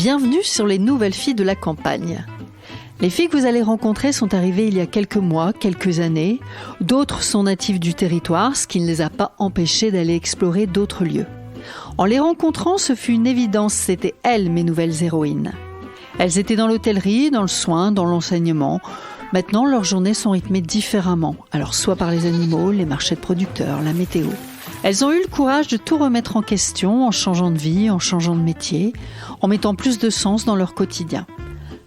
Bienvenue sur les nouvelles filles de la campagne. Les filles que vous allez rencontrer sont arrivées il y a quelques mois, quelques années. D'autres sont natives du territoire, ce qui ne les a pas empêchées d'aller explorer d'autres lieux. En les rencontrant, ce fut une évidence, c'étaient elles mes nouvelles héroïnes. Elles étaient dans l'hôtellerie, dans le soin, dans l'enseignement. Maintenant, leurs journées sont rythmées différemment. Alors soit par les animaux, les marchés de producteurs, la météo. Elles ont eu le courage de tout remettre en question en changeant de vie, en changeant de métier, en mettant plus de sens dans leur quotidien.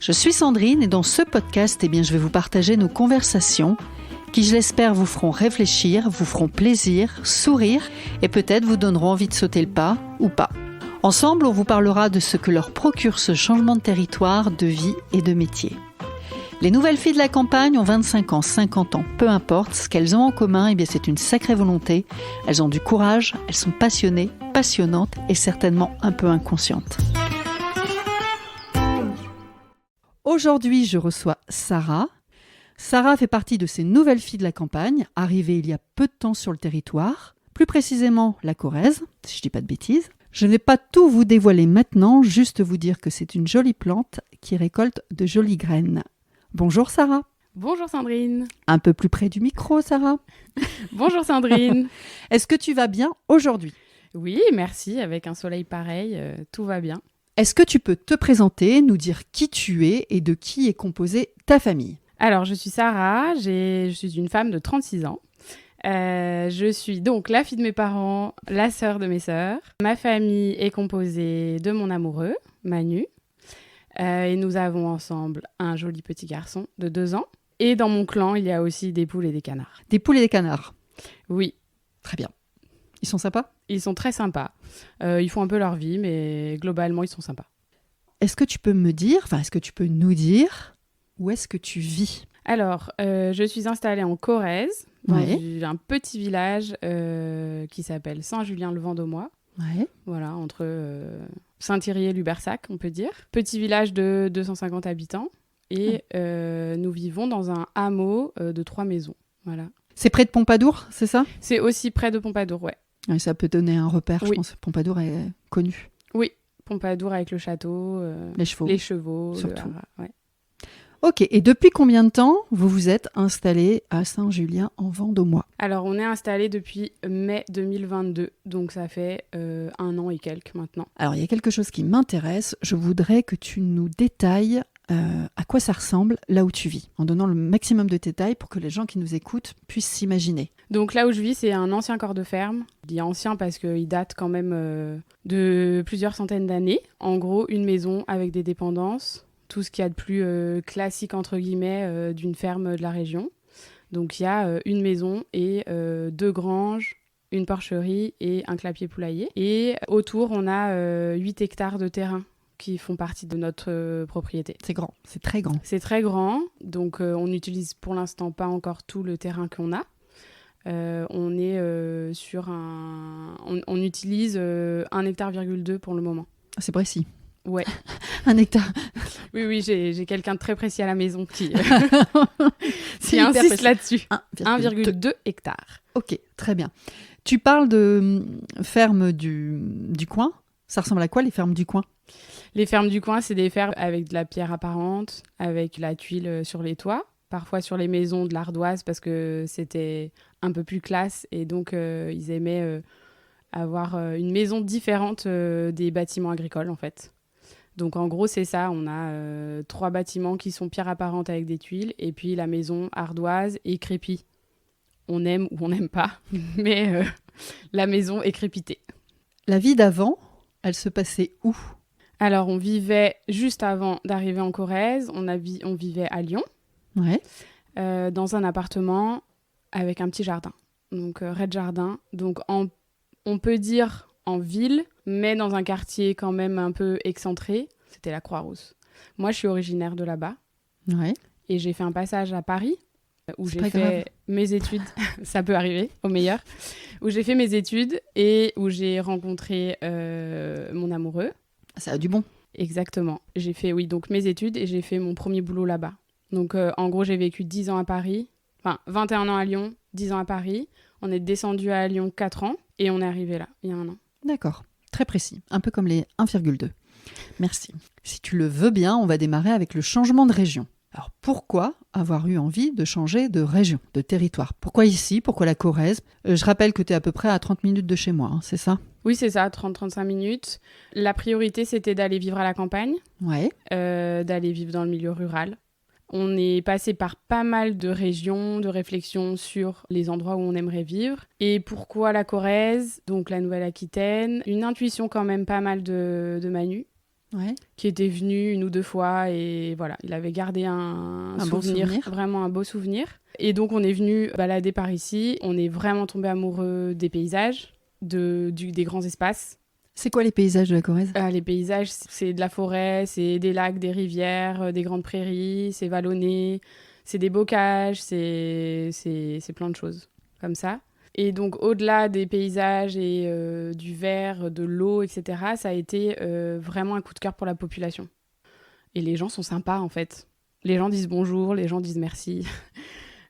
Je suis Sandrine et dans ce podcast, je vais vous partager nos conversations qui, je l'espère, vous feront réfléchir, vous feront plaisir, sourire et peut-être vous donneront envie de sauter le pas ou pas. Ensemble, on vous parlera de ce que leur procure ce changement de territoire, de vie et de métier. Les nouvelles filles de la campagne ont 25 ans, 50 ans, peu importe. Ce qu'elles ont en commun, c'est une sacrée volonté. Elles ont du courage, elles sont passionnées, passionnantes et certainement un peu inconscientes. Aujourd'hui, je reçois Sarah. Sarah fait partie de ces nouvelles filles de la campagne, arrivées il y a peu de temps sur le territoire, plus précisément la Corrèze, si je ne dis pas de bêtises. Je ne vais pas tout vous dévoiler maintenant, juste vous dire que c'est une jolie plante qui récolte de jolies graines. Bonjour Sarah. Bonjour Sandrine. Un peu plus près du micro, Sarah. Bonjour Sandrine. Est-ce que tu vas bien aujourd'hui ? Oui, merci. Avec un soleil pareil, tout va bien. Est-ce que tu peux te présenter, nous dire qui tu es et de qui est composée ta famille ? Alors, je suis Sarah, je suis une femme de 36 ans. Je suis donc la fille de mes parents, la sœur de mes sœurs. Ma famille est composée de mon amoureux, Manu. Et nous avons ensemble un joli petit garçon de 2 ans. Et dans mon clan, il y a aussi des poules et des canards. Des poules et des canards ? Oui. Très bien. Ils sont sympas ? Ils sont très sympas. Ils font un peu leur vie, mais globalement, ils sont sympas. Est-ce que tu peux nous dire où est-ce que tu vis ? Alors, je suis installée en Corrèze, dans un petit village qui s'appelle Saint-Julien-le-Vendômois. Ouais. Voilà, entre Saint-Thierry et Lubersac, on peut dire. Petit village de 250 habitants. Et nous vivons dans un hameau de 3 maisons. Voilà. C'est près de Pompadour, c'est ça ? C'est aussi près de Pompadour, ouais. Et ça peut donner un repère, je pense. Pompadour est connu. Oui, Pompadour avec le château. Les chevaux. Surtout. Ouais. Ok, et depuis combien de temps vous vous êtes installé à Saint-Julien-en-Vendômois ? Alors, on est installé depuis mai 2022, donc ça fait 1 an et quelques maintenant. Alors, il y a quelque chose qui m'intéresse. Je voudrais que tu nous détailles à quoi ça ressemble là où tu vis, en donnant le maximum de détails pour que les gens qui nous écoutent puissent s'imaginer. Donc là où je vis, c'est un ancien corps de ferme. Je dis ancien parce qu'il date quand même de plusieurs centaines d'années. En gros, une maison avec des dépendances, tout ce qu'il y a de plus classique, entre guillemets, d'une ferme de la région. Donc il y a une maison et 2 granges, une porcherie et un clapier poulailler. Et autour, on a 8 hectares de terrain qui font partie de notre propriété. C'est grand, c'est très grand. C'est très grand, donc on n'utilise pour l'instant pas encore tout le terrain qu'on a. On est sur on utilise 1,2 hectare pour le moment. C'est précis. Ouais. 1 hectare. Oui, j'ai quelqu'un de très précis à la maison qui insiste là-dessus. 1,2 hectares. Ok, très bien. Tu parles de fermes du coin. Ça ressemble à quoi, les fermes du coin ? Les fermes du coin, c'est des fermes avec de la pierre apparente, avec la tuile sur les toits, parfois sur les maisons de l'ardoise parce que c'était un peu plus classe et donc ils aimaient avoir une maison différente des bâtiments agricoles en fait. Donc en gros, c'est ça, on a 3 bâtiments qui sont pierre apparente avec des tuiles et puis la maison ardoise et crépie. On aime ou on n'aime pas, mais la maison est crépitée. La vie d'avant, elle se passait où ? Alors, on vivait, juste avant d'arriver en Corrèze, on vivait à Lyon, dans un appartement avec un petit jardin, donc rez-de-jardin. Donc, on peut dire en ville, mais dans un quartier quand même un peu excentré, c'était la Croix-Rousse. Moi, je suis originaire de là-bas, et j'ai fait un passage à Paris, où j'ai fait mes études, ça peut arriver, au meilleur, où j'ai fait mes études et où j'ai rencontré mon amoureux. Ça a du bon. Exactement. J'ai fait, donc mes études et j'ai fait mon premier boulot là-bas. Donc, en gros, j'ai vécu 10 ans à Paris, 21 ans à Lyon, 10 ans à Paris. On est descendu à Lyon 4 ans et on est arrivé là, il y a 1 an. D'accord. Très précis. Un peu comme les 1,2. Merci. Si tu le veux bien, on va démarrer avec le changement de région. Alors pourquoi avoir eu envie de changer de région, de territoire? Pourquoi ici? Pourquoi la Corrèze? Je rappelle que tu es à peu près à 30 minutes de chez moi, hein, c'est ça? Oui, c'est ça, 30-35 minutes. La priorité, c'était d'aller vivre à la campagne, d'aller vivre dans le milieu rural. On est passé par pas mal de régions, de réflexions sur les endroits où on aimerait vivre. Et pourquoi la Corrèze, donc la Nouvelle-Aquitaine? Une intuition quand même pas mal de Manu, qui était venu 1 ou 2 fois. Et voilà, il avait gardé un souvenir, vraiment un beau souvenir. Et donc on est venu balader par ici. On est vraiment tombé amoureux des paysages, des grands espaces. C'est quoi les paysages de la Corrèze? Les paysages, c'est de la forêt, c'est des lacs, des rivières, des grandes prairies, c'est vallonné, c'est des bocages, c'est plein de choses comme ça. Et donc, au-delà des paysages et du vert, de l'eau, etc., ça a été vraiment un coup de cœur pour la population. Et les gens sont sympas, en fait. Les gens disent bonjour, les gens disent merci.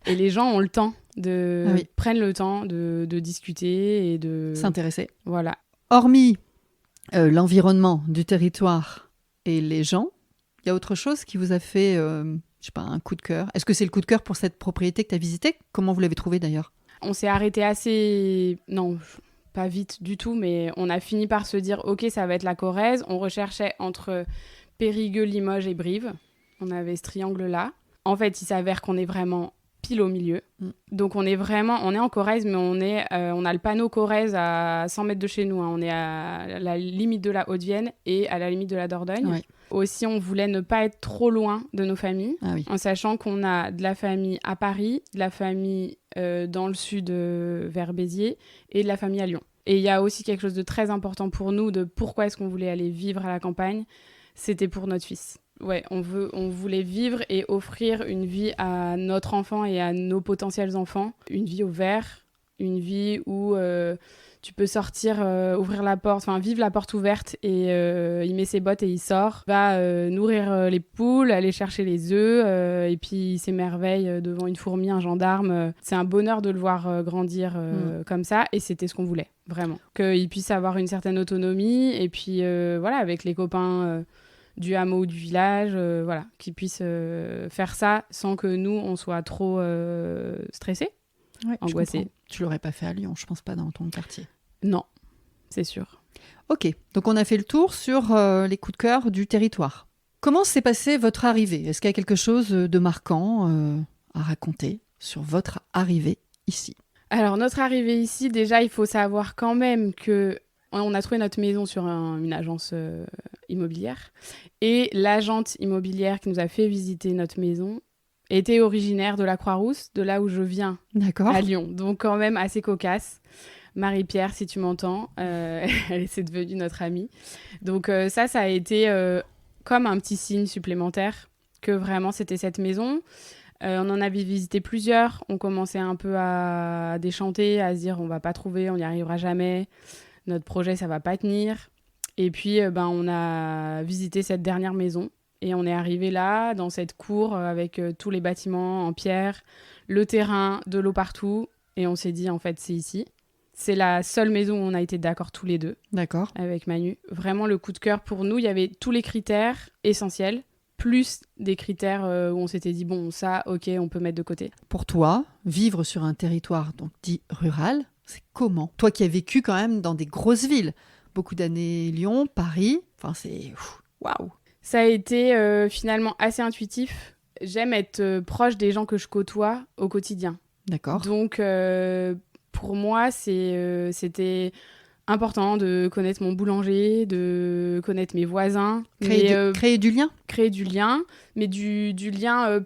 Et les gens ont le temps, prennent le temps de discuter et de... s'intéresser. Voilà. Hormis l'environnement du territoire et les gens, il y a autre chose qui vous a fait, un coup de cœur? Est-ce que c'est le coup de cœur pour cette propriété que tu as visitée? Comment vous l'avez trouvée d'ailleurs? On s'est arrêté assez... Non, pas vite du tout, mais on a fini par se dire, ok, ça va être la Corrèze. On recherchait entre Périgueux, Limoges et Brive. On avait ce triangle-là. En fait, il s'avère qu'on est vraiment pile au milieu. Donc on est en Corrèze, mais on a le panneau Corrèze à 100 mètres de chez nous. On est à la limite de la Haute-Vienne et à la limite de la Dordogne. Aussi, on voulait ne pas être trop loin de nos familles, en sachant qu'on a de la famille à Paris, de la famille dans le sud vers Béziers et de la famille à Lyon. Et il y a aussi quelque chose de très important pour nous, de pourquoi est-ce qu'on voulait aller vivre à la campagne. C'était pour notre fils. Ouais, on voulait vivre et offrir une vie à notre enfant et à nos potentiels enfants. Une vie au vert, une vie où tu peux sortir, ouvrir la porte, enfin vivre la porte ouverte et il met ses bottes et il sort. Il va nourrir les poules, aller chercher les œufs et puis il s'émerveille devant une fourmi, un gendarme. C'est un bonheur de le voir grandir comme ça et c'était ce qu'on voulait, vraiment. Qu'il puisse avoir une certaine autonomie et puis avec les copains... du hameau ou du village, qui puissent faire ça sans que nous, on soit trop stressés, angoissés. Tu l'aurais pas fait à Lyon, je pense pas, dans ton quartier. Non, c'est sûr. Ok, donc on a fait le tour sur les coups de cœur du territoire. Comment s'est passée votre arrivée? Est-ce qu'il y a quelque chose de marquant à raconter sur votre arrivée ici? Alors, notre arrivée ici, déjà, il faut savoir quand même que on a trouvé notre maison sur une agence immobilière. Et l'agente immobilière qui nous a fait visiter notre maison était originaire de la Croix-Rousse, de là où je viens, à Lyon. Donc quand même assez cocasse. Marie-Pierre, si tu m'entends, c'est devenu notre amie. Donc ça a été comme un petit signe supplémentaire que vraiment c'était cette maison. On en avait visité plusieurs. On commençait un peu à déchanter, à se dire on va pas trouver, on n'y arrivera jamais. Notre projet, ça va pas tenir. Et puis, on a visité cette dernière maison. Et on est arrivé là, dans cette cour, avec tous les bâtiments en pierre, le terrain, de l'eau partout. Et on s'est dit, en fait, c'est ici. C'est la seule maison où on a été d'accord tous les deux. D'accord. Avec Manu. Vraiment, le coup de cœur pour nous, il y avait tous les critères essentiels, plus des critères où on s'était dit, bon, ça, ok, on peut mettre de côté. Pour toi, vivre sur un territoire donc dit rural, c'est comment? Toi qui as vécu quand même dans des grosses villes, beaucoup d'années Lyon, Paris, enfin c'est waouh. Ça a été finalement assez intuitif. J'aime être proche des gens que je côtoie au quotidien. D'accord. Donc pour moi, c'était important de connaître mon boulanger, de connaître mes voisins. Créer du lien? Créer du lien, mais du lien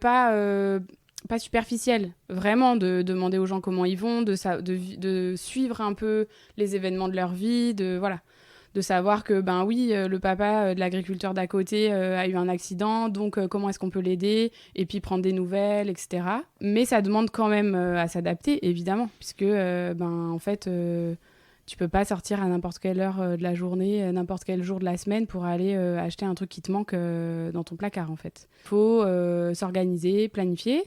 pas superficiel, vraiment de demander aux gens comment ils vont, de suivre un peu les événements de leur vie, de savoir que le papa de l'agriculteur d'à côté a eu un accident, donc comment est-ce qu'on peut l'aider, et puis prendre des nouvelles, etc. Mais ça demande quand même à s'adapter, évidemment, puisque en fait tu peux pas sortir à n'importe quelle heure de la journée, n'importe quel jour de la semaine pour aller acheter un truc qui te manque dans ton placard, en fait. Il faut s'organiser, planifier.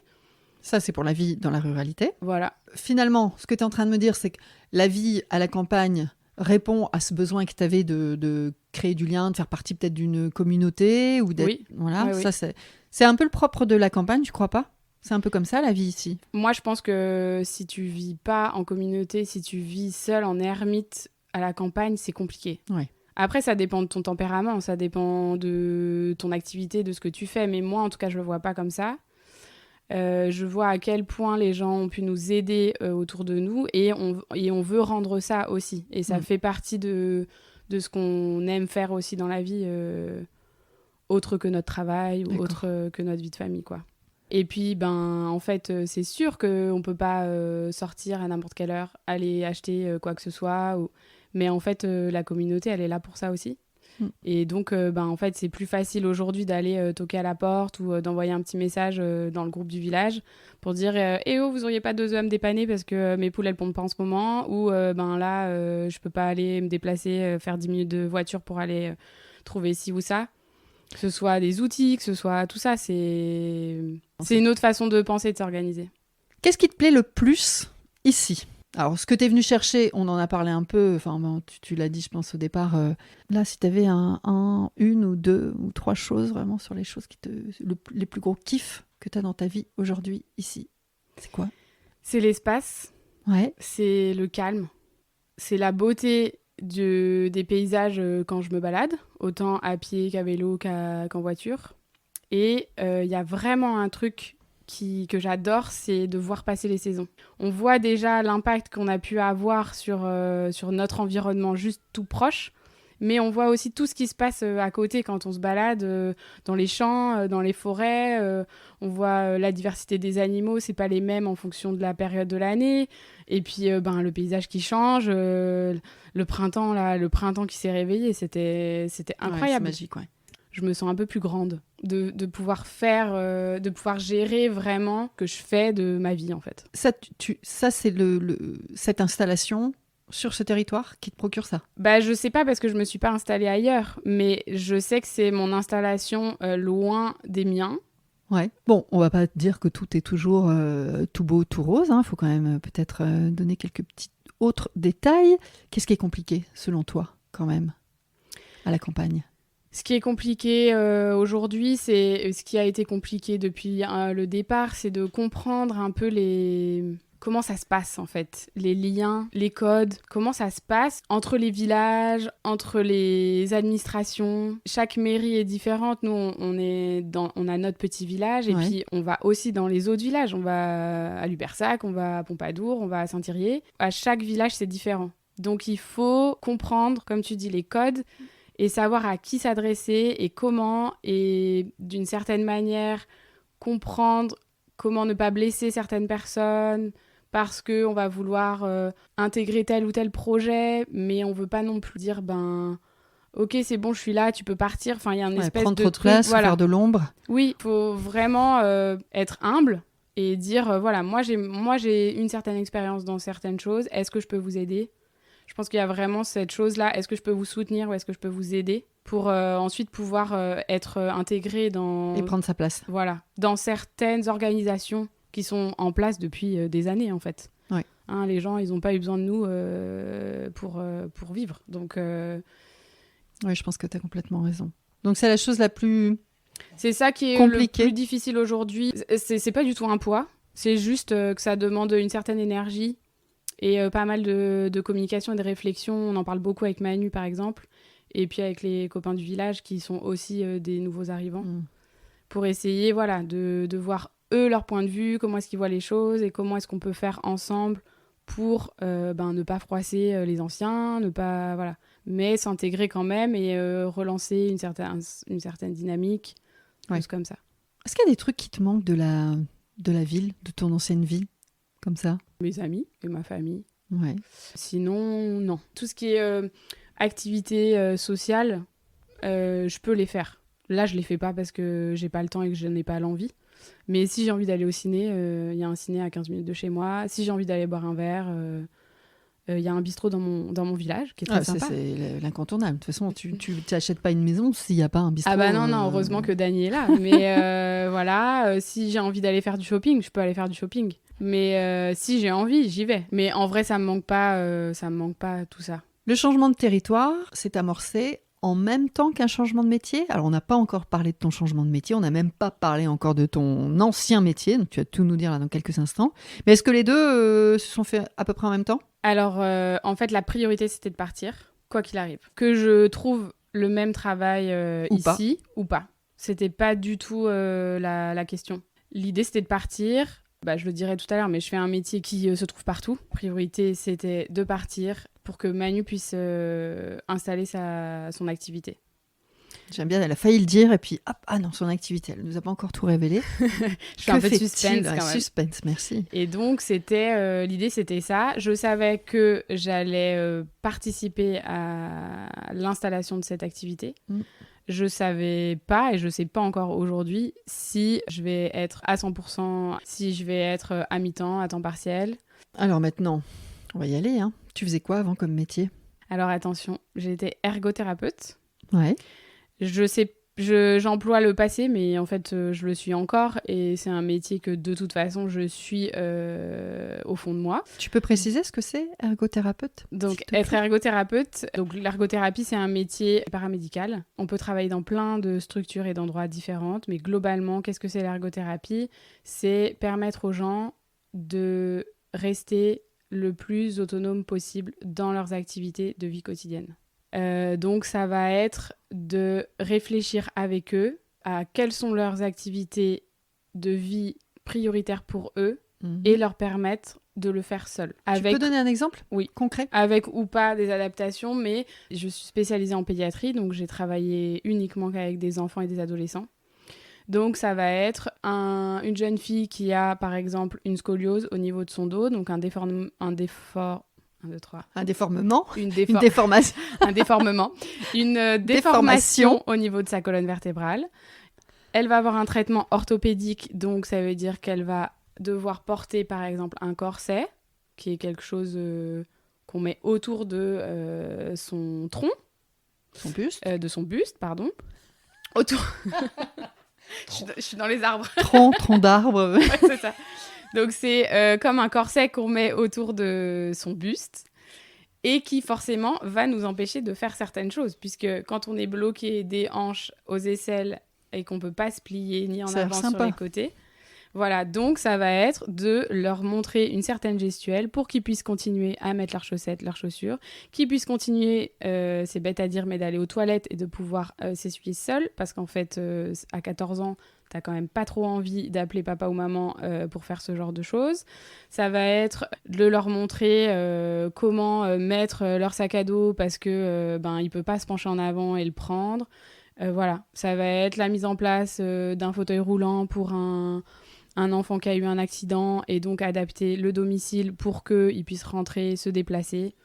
Ça, c'est pour la vie dans la ruralité. Voilà. Finalement, ce que tu es en train de me dire, c'est que la vie à la campagne répond à ce besoin que tu avais de créer du lien, de faire partie peut-être d'une communauté ou d'être... Oui. Voilà, Oui. ça c'est un peu le propre de la campagne, tu crois pas? C'est un peu comme ça la vie ici. Moi, je pense que si tu vis pas en communauté, si tu vis seul en ermite à la campagne, c'est compliqué. Ouais. Après, ça dépend de ton tempérament, ça dépend de ton activité, de ce que tu fais. Mais moi, en tout cas, je le vois pas comme ça. Je vois à quel point les gens ont pu nous aider autour de nous et on veut rendre ça aussi. Et ça fait partie de ce qu'on aime faire aussi dans la vie, autre que notre travail ou autre que notre vie de famille, quoi. Et puis, en fait, c'est sûr qu'on peut pas sortir à n'importe quelle heure, aller acheter quoi que ce soit. Mais en fait, la communauté, elle est là pour ça aussi. Et donc, en fait, c'est plus facile aujourd'hui d'aller toquer à la porte ou d'envoyer un petit message dans le groupe du village pour dire « Eh oh, vous auriez pas 2 œufs à me dépanner parce que mes poules, elles pondent pas en ce moment. » Ou là, je peux pas aller me déplacer, faire 10 minutes de voiture pour aller trouver ci ou ça. Que ce soit des outils, que ce soit tout ça, c'est une autre façon de penser et de s'organiser. Qu'est-ce qui te plaît le plus ici ? Alors, ce que tu es venu chercher, on en a parlé un peu, enfin, tu l'as dit, je pense, au départ. Là, si tu avais une ou deux ou trois choses vraiment sur les choses les plus gros kiffs que tu as dans ta vie aujourd'hui, ici, c'est quoi ? C'est l'espace, c'est le calme, c'est la beauté des paysages quand je me balade, autant à pied qu'à vélo qu'en voiture. Et il y a vraiment un truc que j'adore, c'est de voir passer les saisons. On voit déjà l'impact qu'on a pu avoir sur notre environnement juste tout proche, mais on voit aussi tout ce qui se passe à côté quand on se balade dans les champs, dans les forêts. On voit la diversité des animaux, c'est pas les mêmes en fonction de la période de l'année. Et puis le paysage qui change, le printemps qui s'est réveillé, c'était incroyable. Ouais, c'est magique, ouais. Je me sens un peu plus grande de pouvoir faire, de pouvoir gérer vraiment ce que je fais de ma vie, en fait. Ça, c'est cette installation sur ce territoire qui te procure ça ? Je sais pas parce que je me suis pas installée ailleurs, mais je sais que c'est mon installation loin des miens. Ouais. Bon, on va pas dire que tout est toujours tout beau, tout rose. Hein. Faut quand même peut-être donner quelques petits autres détails. Qu'est-ce qui est compliqué, selon toi, quand même, à la campagne ? Ce qui est compliqué aujourd'hui, c'est ce qui a été compliqué depuis le départ, c'est de comprendre un peu comment ça se passe en fait, les liens, les codes, comment ça se passe entre les villages, entre les administrations. Chaque mairie est différente. Nous, on a notre petit village et puis on va aussi dans les autres villages. On va à Lubersac, on va à Pompadour, on va à Saint-Thirier. À chaque village, c'est différent. Donc il faut comprendre, comme tu dis, les codes et savoir à qui s'adresser et comment, et d'une certaine manière comprendre comment ne pas blesser certaines personnes parce qu'on va vouloir intégrer tel ou tel projet, mais on veut pas non plus dire ok, c'est bon, je suis là, tu peux partir. Enfin, il y a une espèce prendre de trop de place, voilà. Faire de l'ombre. Oui, il faut vraiment être humble et dire voilà, moi j'ai une certaine expérience dans certaines choses, est-ce que je peux vous aider ? Je pense qu'il y a vraiment cette chose-là, est-ce que je peux vous soutenir ou est-ce que je peux vous aider pour ensuite pouvoir être intégré dans... Et prendre sa place. Voilà, dans certaines organisations qui sont en place depuis des années, en fait. Ouais. Hein, les gens, ils n'ont pas eu besoin de nous pour vivre. Donc, oui, je pense que tu as complètement raison. Donc, c'est la chose la plus c'est ça qui est compliquée. Le plus difficile aujourd'hui. C'est pas du tout un poids. C'est juste que ça demande une certaine énergie et pas mal de communication et de réflexion. On en parle beaucoup avec Manu, par exemple, et puis avec les copains du village qui sont aussi des nouveaux arrivants, pour essayer de voir eux leur point de vue, comment est-ce qu'ils voient les choses et comment est-ce qu'on peut faire ensemble pour ne pas froisser les anciens, mais s'intégrer quand même et relancer une certaine dynamique, choses comme ça. Est-ce qu'il y a des trucs qui te manquent de la ville, de ton ancienne vie, comme ça ? Mes amis et ma famille. Ouais. Sinon, non. Tout ce qui est activité sociale, je peux les faire. Là, je les fais pas parce que j'ai pas le temps et que je n'ai pas l'envie. Mais si j'ai envie d'aller au ciné, il y a un ciné à 15 minutes de chez moi. Si j'ai envie d'aller boire un verre, il y a un bistrot dans mon village qui est très sympa. C'est l'incontournable. De toute façon, tu n'achètes pas une maison s'il n'y a pas un bistrot. Ah bah non, heureusement que Dany est là. Mais si j'ai envie d'aller faire du shopping, je peux aller faire du shopping. Mais si j'ai envie, j'y vais. Mais en vrai, ça me manque pas tout ça. Le changement de territoire s'est amorcé en même temps qu'un changement de métier. Alors, on n'a pas encore parlé de ton changement de métier, on n'a même pas parlé encore de ton ancien métier, donc tu vas tout nous dire là dans quelques instants. Mais est-ce que les deux se sont faits à peu près en même temps ? Alors, en fait, la priorité, c'était de partir, quoi qu'il arrive. Que je trouve le même travail ici ou pas. C'était pas du tout la question. L'idée, c'était de partir. Je le dirai tout à l'heure, mais je fais un métier qui se trouve partout. La priorité, c'était de partir pour que Manu puisse installer son activité. J'aime bien, elle a failli le dire, et puis hop, ah non, son activité, elle ne nous a pas encore tout révélé. Je fais un peu de suspense quand même. Suspense, merci. Et donc, l'idée, c'était ça. Je savais que j'allais participer à l'installation de cette activité. Je savais pas, et je sais pas encore aujourd'hui, si je vais être à 100%, si je vais être à mi-temps, à temps partiel. Alors maintenant, on va y aller. Hein. Tu faisais quoi avant comme métier ? Alors attention, j'ai été ergothérapeute. Ouais. J'emploie le passé, mais en fait, je le suis encore. Et c'est un métier que, de toute façon, je suis au fond de moi. Tu peux préciser ce que c'est, ergothérapeute ? Donc, être ergothérapeute, donc l'ergothérapie, c'est un métier paramédical. On peut travailler dans plein de structures et d'endroits différents. Mais globalement, qu'est-ce que c'est l'ergothérapie ? C'est permettre aux gens de rester le plus autonome possible dans leurs activités de vie quotidienne. Donc, ça va être de réfléchir avec eux à quelles sont leurs activités de vie prioritaires pour eux et leur permettre de le faire seuls. Tu peux donner un exemple ? Oui. Concret ? Avec ou pas des adaptations, mais je suis spécialisée en pédiatrie, donc j'ai travaillé uniquement qu'avec des enfants et des adolescents. Donc, ça va être une jeune fille qui a, par exemple, une scoliose au niveau de son dos, donc un déformement. Un déformement. Une déformation. Un déformement. Une déformation au niveau de sa colonne vertébrale. Elle va avoir un traitement orthopédique, donc ça veut dire qu'elle va devoir porter, par exemple, un corset, qui est quelque chose qu'on met autour de son tronc. Son buste. De son buste, pardon. Autour... je suis dans les arbres. Tronc d'arbre. Ouais, c'est ça. Donc, c'est comme un corset qu'on met autour de son buste et qui, forcément, va nous empêcher de faire certaines choses. Puisque quand on est bloqué des hanches aux aisselles et qu'on ne peut pas se plier ni en avant sur les côtés, voilà. Donc, ça va être de leur montrer une certaine gestuelle pour qu'ils puissent continuer à mettre leurs chaussettes, leurs chaussures, qu'ils puissent continuer, c'est bête à dire, mais d'aller aux toilettes et de pouvoir s'essuyer seuls. Parce qu'en fait, à 14 ans, t'as quand même pas trop envie d'appeler papa ou maman pour faire ce genre de choses. Ça va être de leur montrer comment mettre leur sac à dos parce que il peut pas se pencher en avant et le prendre. Voilà, ça va être la mise en place d'un fauteuil roulant pour un enfant qui a eu un accident et donc adapter le domicile pour qu'il puisse rentrer, se déplacer.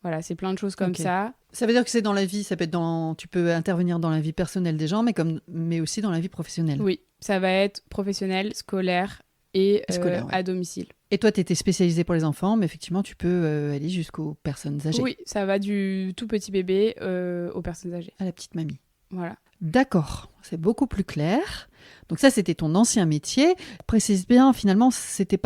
Voilà, c'est plein de choses comme ça. Ça veut dire que c'est dans la vie, ça peut être tu peux intervenir dans la vie personnelle des gens, mais aussi dans la vie professionnelle. Oui, ça va être professionnel, scolaire et scolaire, à domicile. Et toi, tu étais spécialisée pour les enfants, mais effectivement, tu peux aller jusqu'aux personnes âgées. Oui, ça va du tout petit bébé aux personnes âgées. À la petite mamie. Voilà. D'accord, c'est beaucoup plus clair. Donc ça, c'était ton ancien métier. Précise bien, finalement, c'était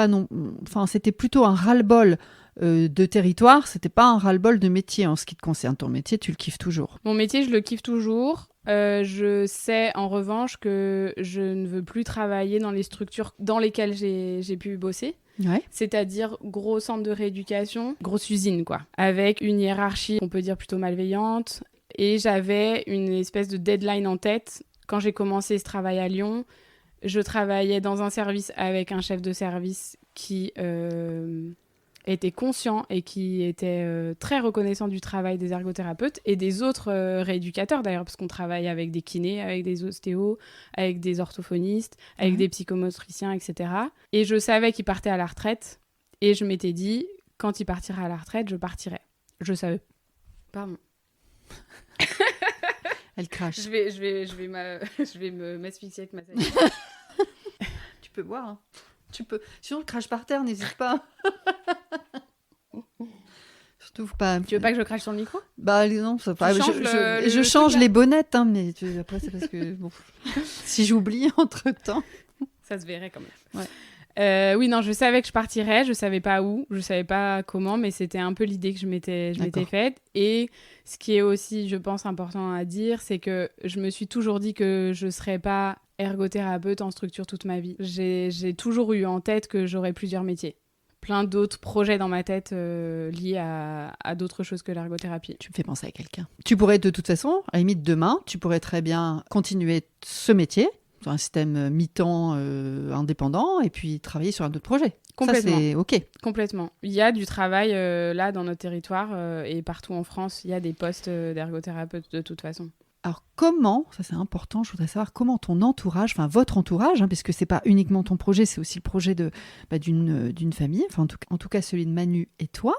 plutôt un ras-le-bol de territoire, c'était pas un ras-le-bol de métier en ce qui te concerne. Ton métier, tu le kiffes toujours. Mon métier, je le kiffe toujours. Je sais en revanche que je ne veux plus travailler dans les structures dans lesquelles j'ai pu bosser. Ouais. C'est-à-dire gros centre de rééducation, grosse usine quoi, avec une hiérarchie, on peut dire plutôt malveillante. Et j'avais une espèce de deadline en tête. Quand j'ai commencé ce travail à Lyon, je travaillais dans un service avec un chef de service qui était conscient et qui était très reconnaissant du travail des ergothérapeutes et des autres rééducateurs d'ailleurs, parce qu'on travaille avec des kinés, avec des ostéos, avec des orthophonistes, avec des psychomotriciens, etc. Et je savais qu'il partait à la retraite et je m'étais dit, quand il partira à la retraite, je partirai. Je savais. Pardon. Elle crache. Je vais m'asphyxier avec ma salive. Tu peux boire. Hein. Tu peux. Sinon, crache par terre, n'hésite pas. Surtout pas. Tu veux pas que je crache sur le micro ? Bah non, ça pas. Je change les bonnettes, hein, mais après c'est parce que bon, si j'oublie entre temps, ça se verrait quand même. Oui, non, je savais que je partirais, je savais pas où, je savais pas comment, mais c'était un peu l'idée que je m'étais faite. Et ce qui est aussi, je pense, important à dire, c'est que je me suis toujours dit que je serais pas ergothérapeute en structure toute ma vie. J'ai toujours eu en tête que j'aurais plusieurs métiers. Plein d'autres projets dans ma tête liés à d'autres choses que l'ergothérapie. Tu me fais penser à quelqu'un. Tu pourrais de toute façon, à la limite demain, tu pourrais très bien continuer ce métier sur un système mi-temps indépendant et puis travailler sur un autre projet. Complètement. Ça, c'est OK. Complètement. Il y a du travail là dans notre territoire et partout en France, il y a des postes d'ergothérapeute de toute façon. Alors comment, ça c'est important, je voudrais savoir comment ton entourage, enfin votre entourage, parce que c'est pas uniquement ton projet, c'est aussi le projet d'une famille, enfin en tout cas celui de Manu et toi.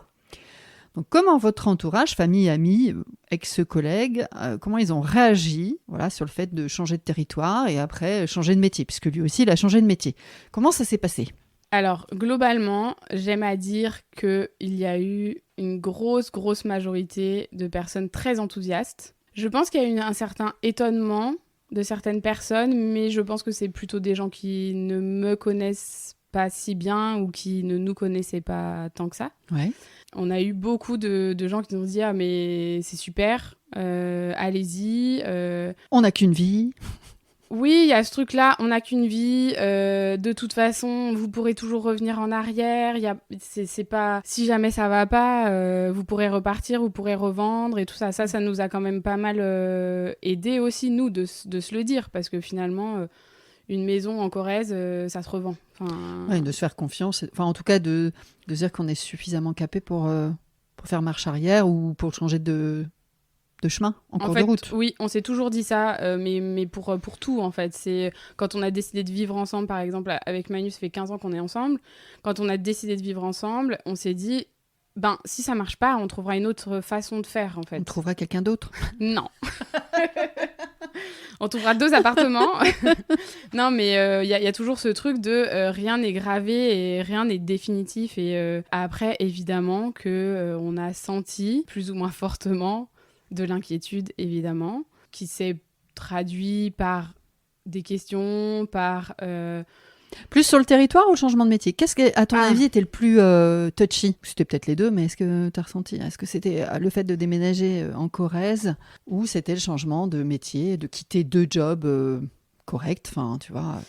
Donc comment votre entourage, famille, amis, ex-collègues, comment ils ont réagi sur le fait de changer de territoire et après changer de métier, puisque lui aussi il a changé de métier. Comment ça s'est passé ? Alors, globalement, j'aime à dire qu'il y a eu une grosse majorité de personnes très enthousiastes. Je pense qu'il y a eu un certain étonnement de certaines personnes, mais je pense que c'est plutôt des gens qui ne me connaissent pas si bien ou qui ne nous connaissaient pas tant que ça. Ouais. On a eu beaucoup de gens qui nous ont dit « Ah, mais c'est super, allez-y. » On n'a qu'une vie. Oui, il y a ce truc-là, on n'a qu'une vie. De toute façon, vous pourrez toujours revenir en arrière. C'est pas si jamais ça va pas, vous pourrez repartir, vous pourrez revendre et tout ça. Ça nous a quand même pas mal aidé aussi nous de se le dire parce que finalement, une maison en Corrèze, ça se revend. Ouais, de se faire confiance. Enfin, en tout cas, de dire qu'on est suffisamment capé pour faire marche arrière ou pour changer de chemin en cours de route. Oui, on s'est toujours dit ça, mais pour tout, en fait. C'est quand on a décidé de vivre ensemble, par exemple, avec Manu, ça fait 15 ans qu'on est ensemble. Quand on a décidé de vivre ensemble, on s'est dit, si ça marche pas, on trouvera une autre façon de faire, en fait. On trouvera quelqu'un d'autre ? Non. On trouvera 2 appartements. Non, mais il y a toujours ce truc de rien n'est gravé et rien n'est définitif. Et après, évidemment, qu'on a senti, plus ou moins fortement, de l'inquiétude, évidemment, qui s'est traduit par des questions, par... Plus sur le territoire ou le changement de métier ? Qu'est-ce qui, à ton avis, était le plus touchy ? C'était peut-être les deux, mais est-ce que tu as ressenti ? Est-ce que c'était le fait de déménager en Corrèze ou c'était le changement de métier, de quitter 2 jobs corrects, enfin, tu vois ?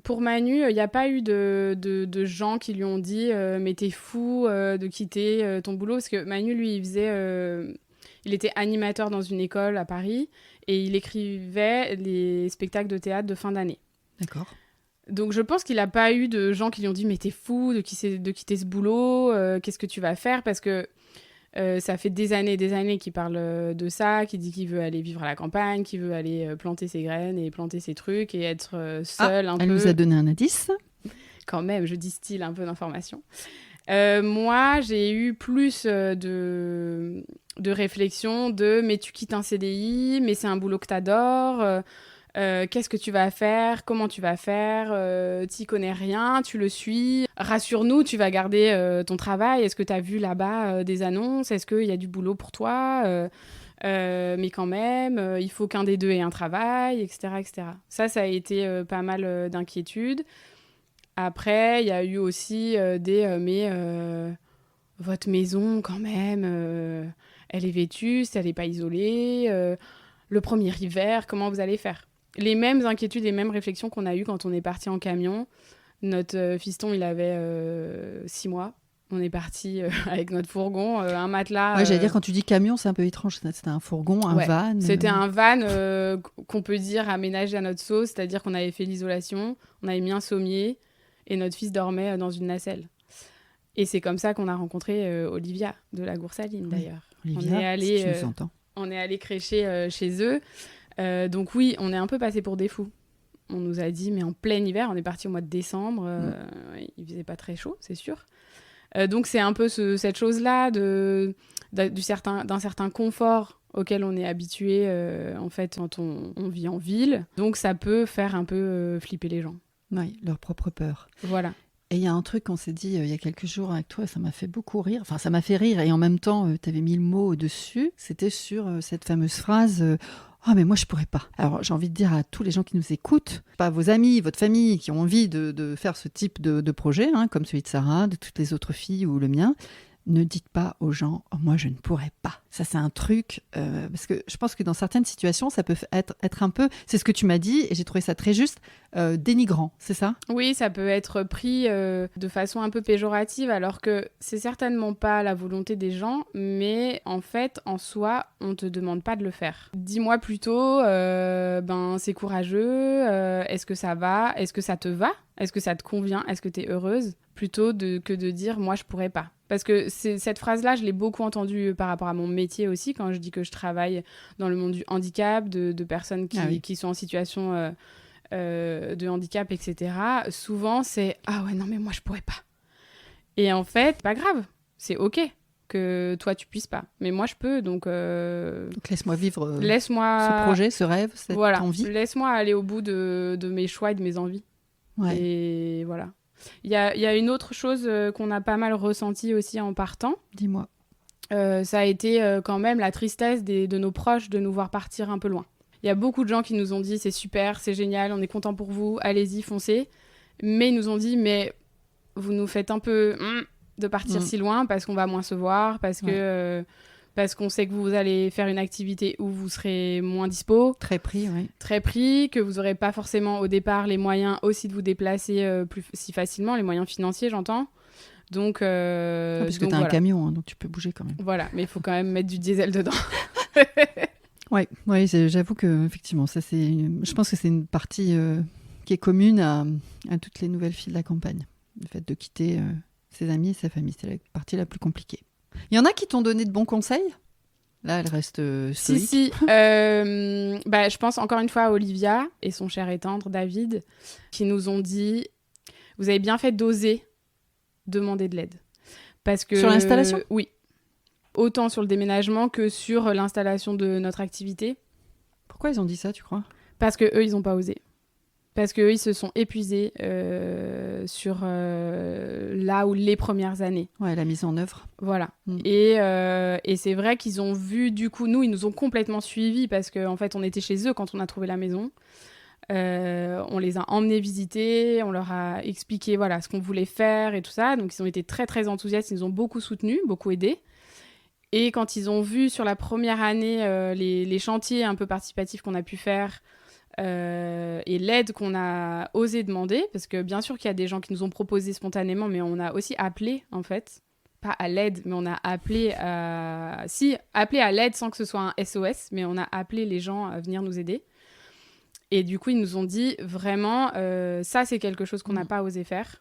Pour Manu, il n'y a pas eu de gens qui lui ont dit « mais t'es fou de quitter ton boulot » parce que Manu, lui, il était animateur dans une école à Paris et il écrivait les spectacles de théâtre de fin d'année. D'accord. Donc je pense qu'il n'a pas eu de gens qui lui ont dit « mais t'es fou de quitter ce boulot, qu'est-ce que tu vas faire ?» Parce que ça fait des années qu'il parle de ça, qu'il dit qu'il veut aller vivre à la campagne, qu'il veut aller planter ses graines et planter ses trucs et être seul un peu. Elle nous a donné un indice. Quand même, je distille un peu d'informations. Moi, j'ai eu plus de réflexion de « mais tu quittes un CDI, mais c'est un boulot que t'adores, qu'est-ce que tu vas faire, comment tu vas faire, t'y connais rien, tu le suis, rassure-nous, tu vas garder ton travail, est-ce que t'as vu là-bas des annonces, est-ce qu'il y a du boulot pour toi mais quand même, il faut qu'un des deux ait un travail, etc. etc. » Ça a été pas mal d'inquiétude. Après, il y a eu aussi mais votre maison, quand même, elle est vétuste, elle n'est pas isolée. Le premier hiver, comment vous allez faire ? Les mêmes inquiétudes, les mêmes réflexions qu'on a eues quand on est parti en camion. Notre fiston, il avait 6 mois. On est parti avec notre fourgon, un matelas. Ouais, j'allais dire, quand tu dis camion, c'est un peu étrange. C'était un fourgon, un van. C'était un van qu'on peut dire aménagé à notre sauce, c'est-à-dire qu'on avait fait l'isolation, on avait mis un sommier et notre fils dormait dans une nacelle. Et c'est comme ça qu'on a rencontré Olivia de la Goursaline, d'ailleurs. Olivia, si tu nous entends. On est allé crécher chez eux. Donc oui, on est un peu passé pour des fous. On nous a dit, mais en plein hiver, on est parti au mois de décembre, il faisait pas très chaud, c'est sûr. Donc c'est un peu cette chose-là d'un certain confort auquel on est habitué en fait quand on vit en ville. Donc ça peut faire un peu flipper les gens. Oui, leur propre peur. Voilà. Et il y a un truc qu'on s'est dit il y a quelques jours avec toi, ça m'a fait beaucoup rire. Enfin, ça m'a fait rire et en même temps, tu avais mis le mot au-dessus. C'était sur cette fameuse phrase Ah, mais moi, je pourrais pas. Alors, j'ai envie de dire à tous les gens qui nous écoutent, pas vos amis, votre famille qui ont envie de faire ce type de projet, comme celui de Sarah, de toutes les autres filles ou le mien, ne dites pas aux gens « Oh, moi, je ne pourrais pas ». Ça, c'est un truc, parce que je pense que dans certaines situations, ça peut être un peu, c'est ce que tu m'as dit, et j'ai trouvé ça très juste, dénigrant, c'est ça ? Oui, ça peut être pris de façon un peu péjorative, alors que c'est certainement pas la volonté des gens, mais en fait, en soi, on te demande pas de le faire. Dis-moi plutôt, c'est courageux, est-ce que ça va ? Est-ce que ça te va ? Est-ce que ça te convient ? Est-ce que t'es heureuse ? Plutôt que de dire « moi, je pourrais pas ». Parce que cette phrase-là, je l'ai beaucoup entendue par rapport à mon métier aussi, quand je dis que je travaille dans le monde du handicap, de personnes qui sont en situation de handicap, etc. Souvent, c'est « ah ouais, non mais moi, je pourrais pas ». Et en fait, pas grave, c'est OK que toi, tu puisses pas. Mais moi, je peux, donc laisse-moi vivre ce projet, ce rêve, cette envie. Laisse-moi aller au bout de mes choix et de mes envies. Ouais. Et voilà. Il y a une autre chose qu'on a pas mal ressenti aussi en partant. Dis-moi. Ça a été quand même la tristesse de nos proches de nous voir partir un peu loin. Il y a beaucoup de gens qui nous ont dit « c'est super, c'est génial, on est content pour vous, allez-y, foncez ». Mais ils nous ont dit « mais vous nous faites un peu de partir si loin parce qu'on va moins se voir, parce qu'on sait que vous allez faire une activité où vous serez moins dispo. » Très pris, oui. Très pris, que vous n'aurez pas forcément au départ les moyens aussi de vous déplacer si facilement, les moyens financiers, j'entends. Donc, parce que tu as un camion, donc tu peux bouger quand même. Voilà, mais il faut quand même mettre du diesel dedans. Oui, j'avoue que effectivement, ça je pense que c'est une partie qui est commune à toutes les nouvelles filles de la campagne. Le fait de quitter ses amis et sa famille, c'est la partie la plus compliquée. Il y en a qui t'ont donné de bons conseils ? Là, elle reste stoïque. Si. Je pense encore une fois à Olivia et son cher et tendre David, qui nous ont dit « vous avez bien fait d'oser demander de l'aide ». Parce que, sur l'installation ? Oui. Autant sur le déménagement que sur l'installation de notre activité. Pourquoi ils ont dit ça, tu crois ? Parce qu'eux, ils n'ont pas osé. Parce qu'eux, ils se sont épuisés sur là où les premières années. Ouais, la mise en œuvre. Voilà. Et c'est vrai qu'ils ont vu, du coup, nous, ils nous ont complètement suivis parce qu'en fait, on était chez eux quand on a trouvé la maison. On les a emmenés visiter, on leur a expliqué ce qu'on voulait faire et tout ça. Donc, ils ont été très, très enthousiastes. Ils nous ont beaucoup soutenus, beaucoup aidés. Et quand ils ont vu sur la première année les chantiers un peu participatifs qu'on a pu faire, et l'aide qu'on a osé demander, parce que bien sûr qu'il y a des gens qui nous ont proposé spontanément, mais on a aussi appelé, en fait, pas à l'aide, mais on a appelé à l'aide sans que ce soit un SOS, mais on a appelé les gens à venir nous aider. Et du coup, ils nous ont dit, vraiment, ça, c'est quelque chose qu'on n'a pas osé faire,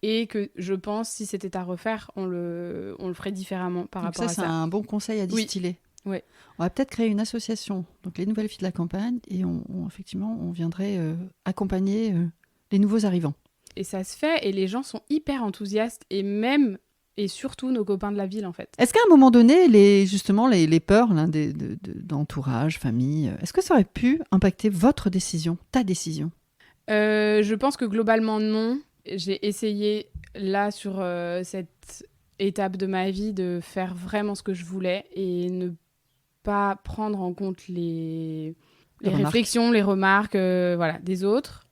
et que je pense, si c'était à refaire, on le ferait différemment par rapport à ça. Ça, c'est un bon conseil à distiller. Oui. On va peut-être créer une association, donc les nouvelles filles de la campagne, et on viendrait accompagner les nouveaux arrivants. Et ça se fait, et les gens sont hyper enthousiastes, et surtout nos copains de la ville, en fait. Est-ce qu'à un moment donné, les peurs d'entourage, famille, est-ce que ça aurait pu impacter votre décision, ta décision ? Je pense que globalement, non. J'ai essayé, là, sur cette étape de ma vie, de faire vraiment ce que je voulais, et ne pas prendre en compte les réflexions, les remarques des autres.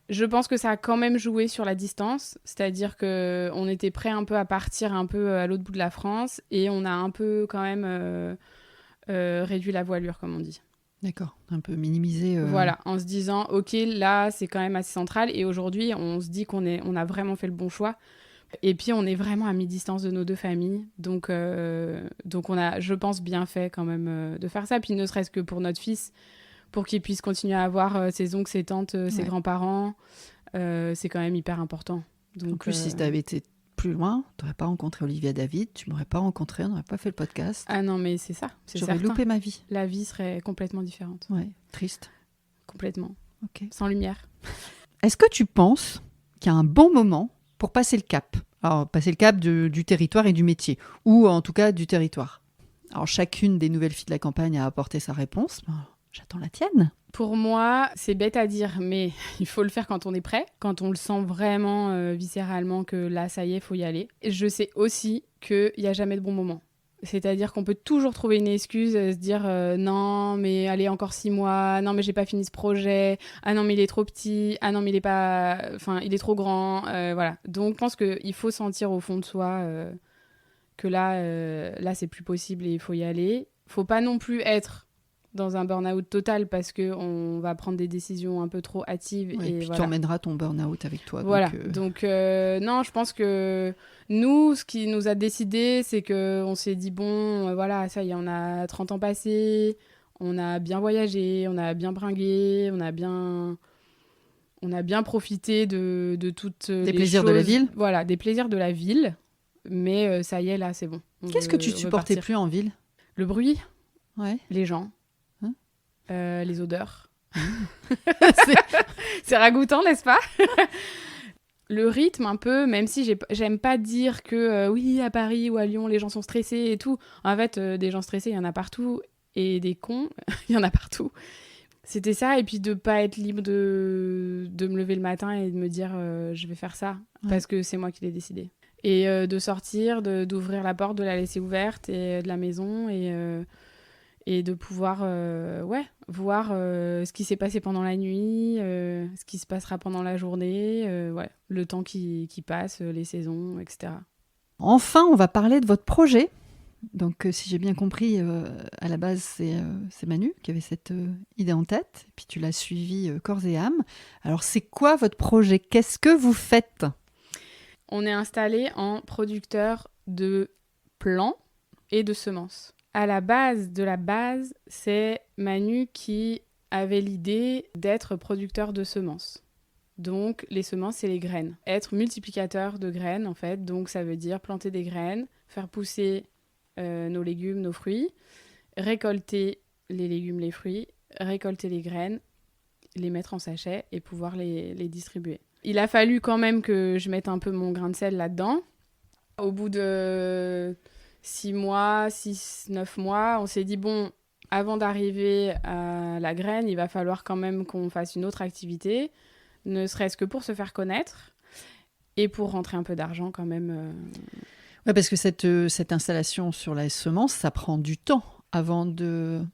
Je pense que ça a quand même joué sur la distance, c'est-à-dire qu'on était prêt un peu à partir un peu à l'autre bout de la France et on a un peu quand même réduit la voilure, comme on dit. D'accord, un peu minimisé. Voilà, en se disant, ok, là, c'est quand même assez central et aujourd'hui, on se dit qu'on a vraiment fait le bon choix. Et puis, on est vraiment à mi-distance de nos deux familles. Donc on a, je pense, bien fait quand même de faire ça. Puis, ne serait-ce que pour notre fils, pour qu'il puisse continuer à avoir ses oncles, ses tantes, ses grands-parents. C'est quand même hyper important. Donc, en plus, si tu avais été plus loin, tu n'aurais pas rencontré Olivia David, tu ne m'aurais pas rencontré, on n'aurait pas fait le podcast. Ah non, mais c'est ça. J'aurais loupé ma vie. La vie serait complètement différente. Ouais, triste. Complètement. Ok. Sans lumière. Est-ce que tu penses qu'il y a un bon moment pour passer le cap ? Alors, passer le cap du territoire et du métier, ou en tout cas du territoire. Alors, chacune des nouvelles filles de la campagne a apporté sa réponse. J'attends la tienne. Pour moi, c'est bête à dire, mais il faut le faire quand on est prêt, quand on le sent vraiment viscéralement que là, ça y est, il faut y aller. Et je sais aussi qu'il n'y a jamais de bon moment. C'est-à-dire qu'on peut toujours trouver une excuse, se dire non, mais allez, encore 6 mois, non, mais j'ai pas fini ce projet, ah non, mais il est trop petit, ah non, mais il est pas... Enfin, il est trop grand, voilà. Donc, je pense qu'il faut sentir au fond de soi que là, c'est plus possible et il faut y aller. Faut pas non plus être dans un burn-out total parce qu'on va prendre des décisions un peu trop hâtives. Ouais, et puis tu emmèneras ton burn-out avec toi. Voilà, donc non, je pense que nous, ce qui nous a décidé, c'est qu'on s'est dit, bon, voilà, ça y est, on a 30 ans passés, on a bien voyagé, on a bien bringué, on a bien profité de toutes les plaisirs de la ville. Voilà, des plaisirs de la ville, mais ça y est, là, c'est bon. Qu'est-ce que tu supportais plus en ville ? Le bruit, ouais. Les gens. Les odeurs. C'est ragoûtant, n'est-ce pas ? Le rythme un peu, même si j'aime pas dire que oui, à Paris ou à Lyon, les gens sont stressés et tout. En fait, des gens stressés, il y en a partout. Et des cons, il y en a partout. C'était ça, et puis de pas être libre de me lever le matin et de me dire je vais faire ça, parce que c'est moi qui l'ai décidé. Et de sortir, d'ouvrir la porte, de la laisser ouverte, et de la maison, et de pouvoir voir ce qui s'est passé pendant la nuit, ce qui se passera pendant la journée, le temps qui passe, les saisons, etc. Enfin, on va parler de votre projet. Donc, si j'ai bien compris, à la base, c'est Manu qui avait cette idée en tête, et puis tu l'as suivi corps et âme. Alors, c'est quoi votre projet ? Qu'est-ce que vous faites ? On est installé en producteur de plants et de semences. À la base de la base, c'est Manu qui avait l'idée d'être producteur de semences. Donc, les semences, c'est les graines. Être multiplicateur de graines, en fait. Donc, ça veut dire planter des graines, faire pousser nos légumes, nos fruits, récolter les légumes, les fruits, récolter les graines, les mettre en sachet et pouvoir les distribuer. Il a fallu quand même que je mette un peu mon grain de sel là-dedans. Au bout de 6 mois, 9 mois, on s'est dit, bon, avant d'arriver à la graine, il va falloir quand même qu'on fasse une autre activité, ne serait-ce que pour se faire connaître et pour rentrer un peu d'argent quand même. Oui, parce que cette installation sur la semence, ça prend du temps avant de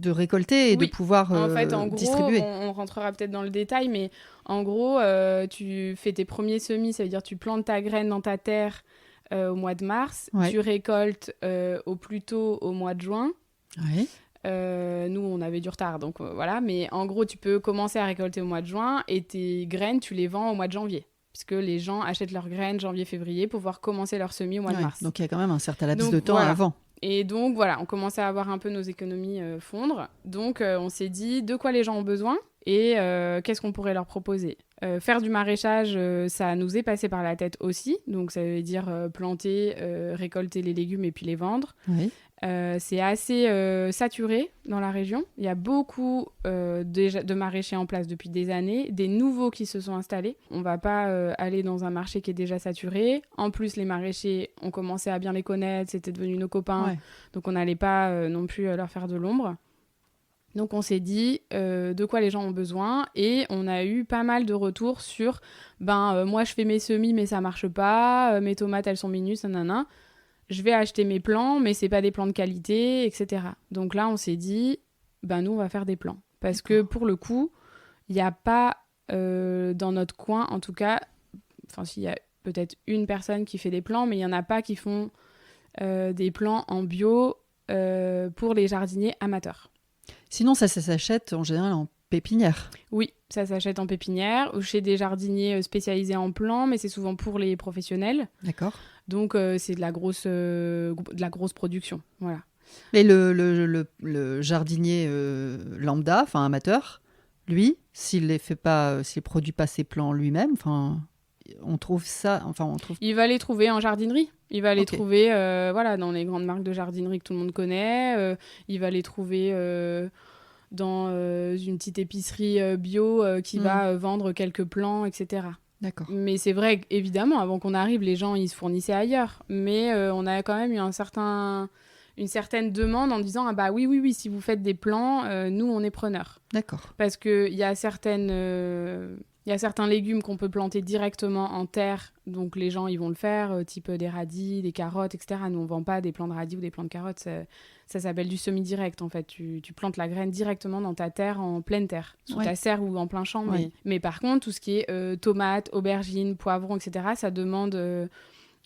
récolter et de pouvoir en fait, en distribuer. Gros, on rentrera peut-être dans le détail, mais en gros, tu fais tes premiers semis, ça veut dire tu plantes ta graine dans ta terre au mois de mars, tu récoltes au plus tôt au mois de juin. Oui. Nous, on avait du retard, donc voilà. Mais en gros, tu peux commencer à récolter au mois de juin et tes graines, tu les vends au mois de janvier. Puisque les gens achètent leurs graines janvier-février pour pouvoir commencer leur semis au mois de mars. Donc, il y a quand même un certain laps de temps avant. Et donc, voilà, on commençait à avoir un peu nos économies fondre. Donc, on s'est dit de quoi les gens ont besoin et qu'est-ce qu'on pourrait leur proposer. Faire du maraîchage, ça nous est passé par la tête aussi. Donc, ça veut dire planter, récolter les légumes et puis les vendre. Oui. C'est assez saturé dans la région. Il y a beaucoup de maraîchers en place depuis des années, des nouveaux qui se sont installés. On ne va pas aller dans un marché qui est déjà saturé. En plus, les maraîchers, on commençait à bien les connaître, c'était devenu nos copains. Donc, on n'allait pas non plus leur faire de l'ombre. Donc, on s'est dit de quoi les gens ont besoin et on a eu pas mal de retours sur moi, je fais mes semis, mais ça ne marche pas. Mes tomates, elles sont minus, nanana. Je vais acheter mes plants, mais c'est pas des plants de qualité, etc. Donc là, on s'est dit, nous, on va faire des plants. Parce que pour le coup, il n'y a pas dans notre coin, en tout cas, enfin, s'il y a peut-être une personne qui fait des plants, mais il n'y en a pas qui font des plants en bio pour les jardiniers amateurs. Sinon, ça s'achète en général en pépinière. Oui, ça s'achète en pépinière ou chez des jardiniers spécialisés en plants, mais c'est souvent pour les professionnels. D'accord. Donc, c'est de la grosse production, voilà. Et le jardinier lambda, enfin amateur, lui, s'il ne produit pas ses plants lui-même, on trouve ça... Il va les trouver en jardinerie. Il va les trouver dans les grandes marques de jardinerie que tout le monde connaît. Il va les trouver dans une petite épicerie bio qui va vendre quelques plants, etc. D'accord. Mais c'est vrai qu'évidemment, avant qu'on arrive, les gens ils se fournissaient ailleurs. Mais on a quand même eu une certaine demande en disant ah bah oui, si vous faites des plants, nous on est preneurs. D'accord. Parce qu'il y a certains légumes qu'on peut planter directement en terre, donc les gens ils vont le faire, type des radis, des carottes, etc. Nous on vend pas des plants de radis ou des plants de carottes, ça s'appelle du semi-direct en fait. Tu plantes la graine directement dans ta terre, en pleine terre, sous ta serre ou en plein champ. Mais par contre, tout ce qui est tomates, aubergines, poivrons, etc., ça demande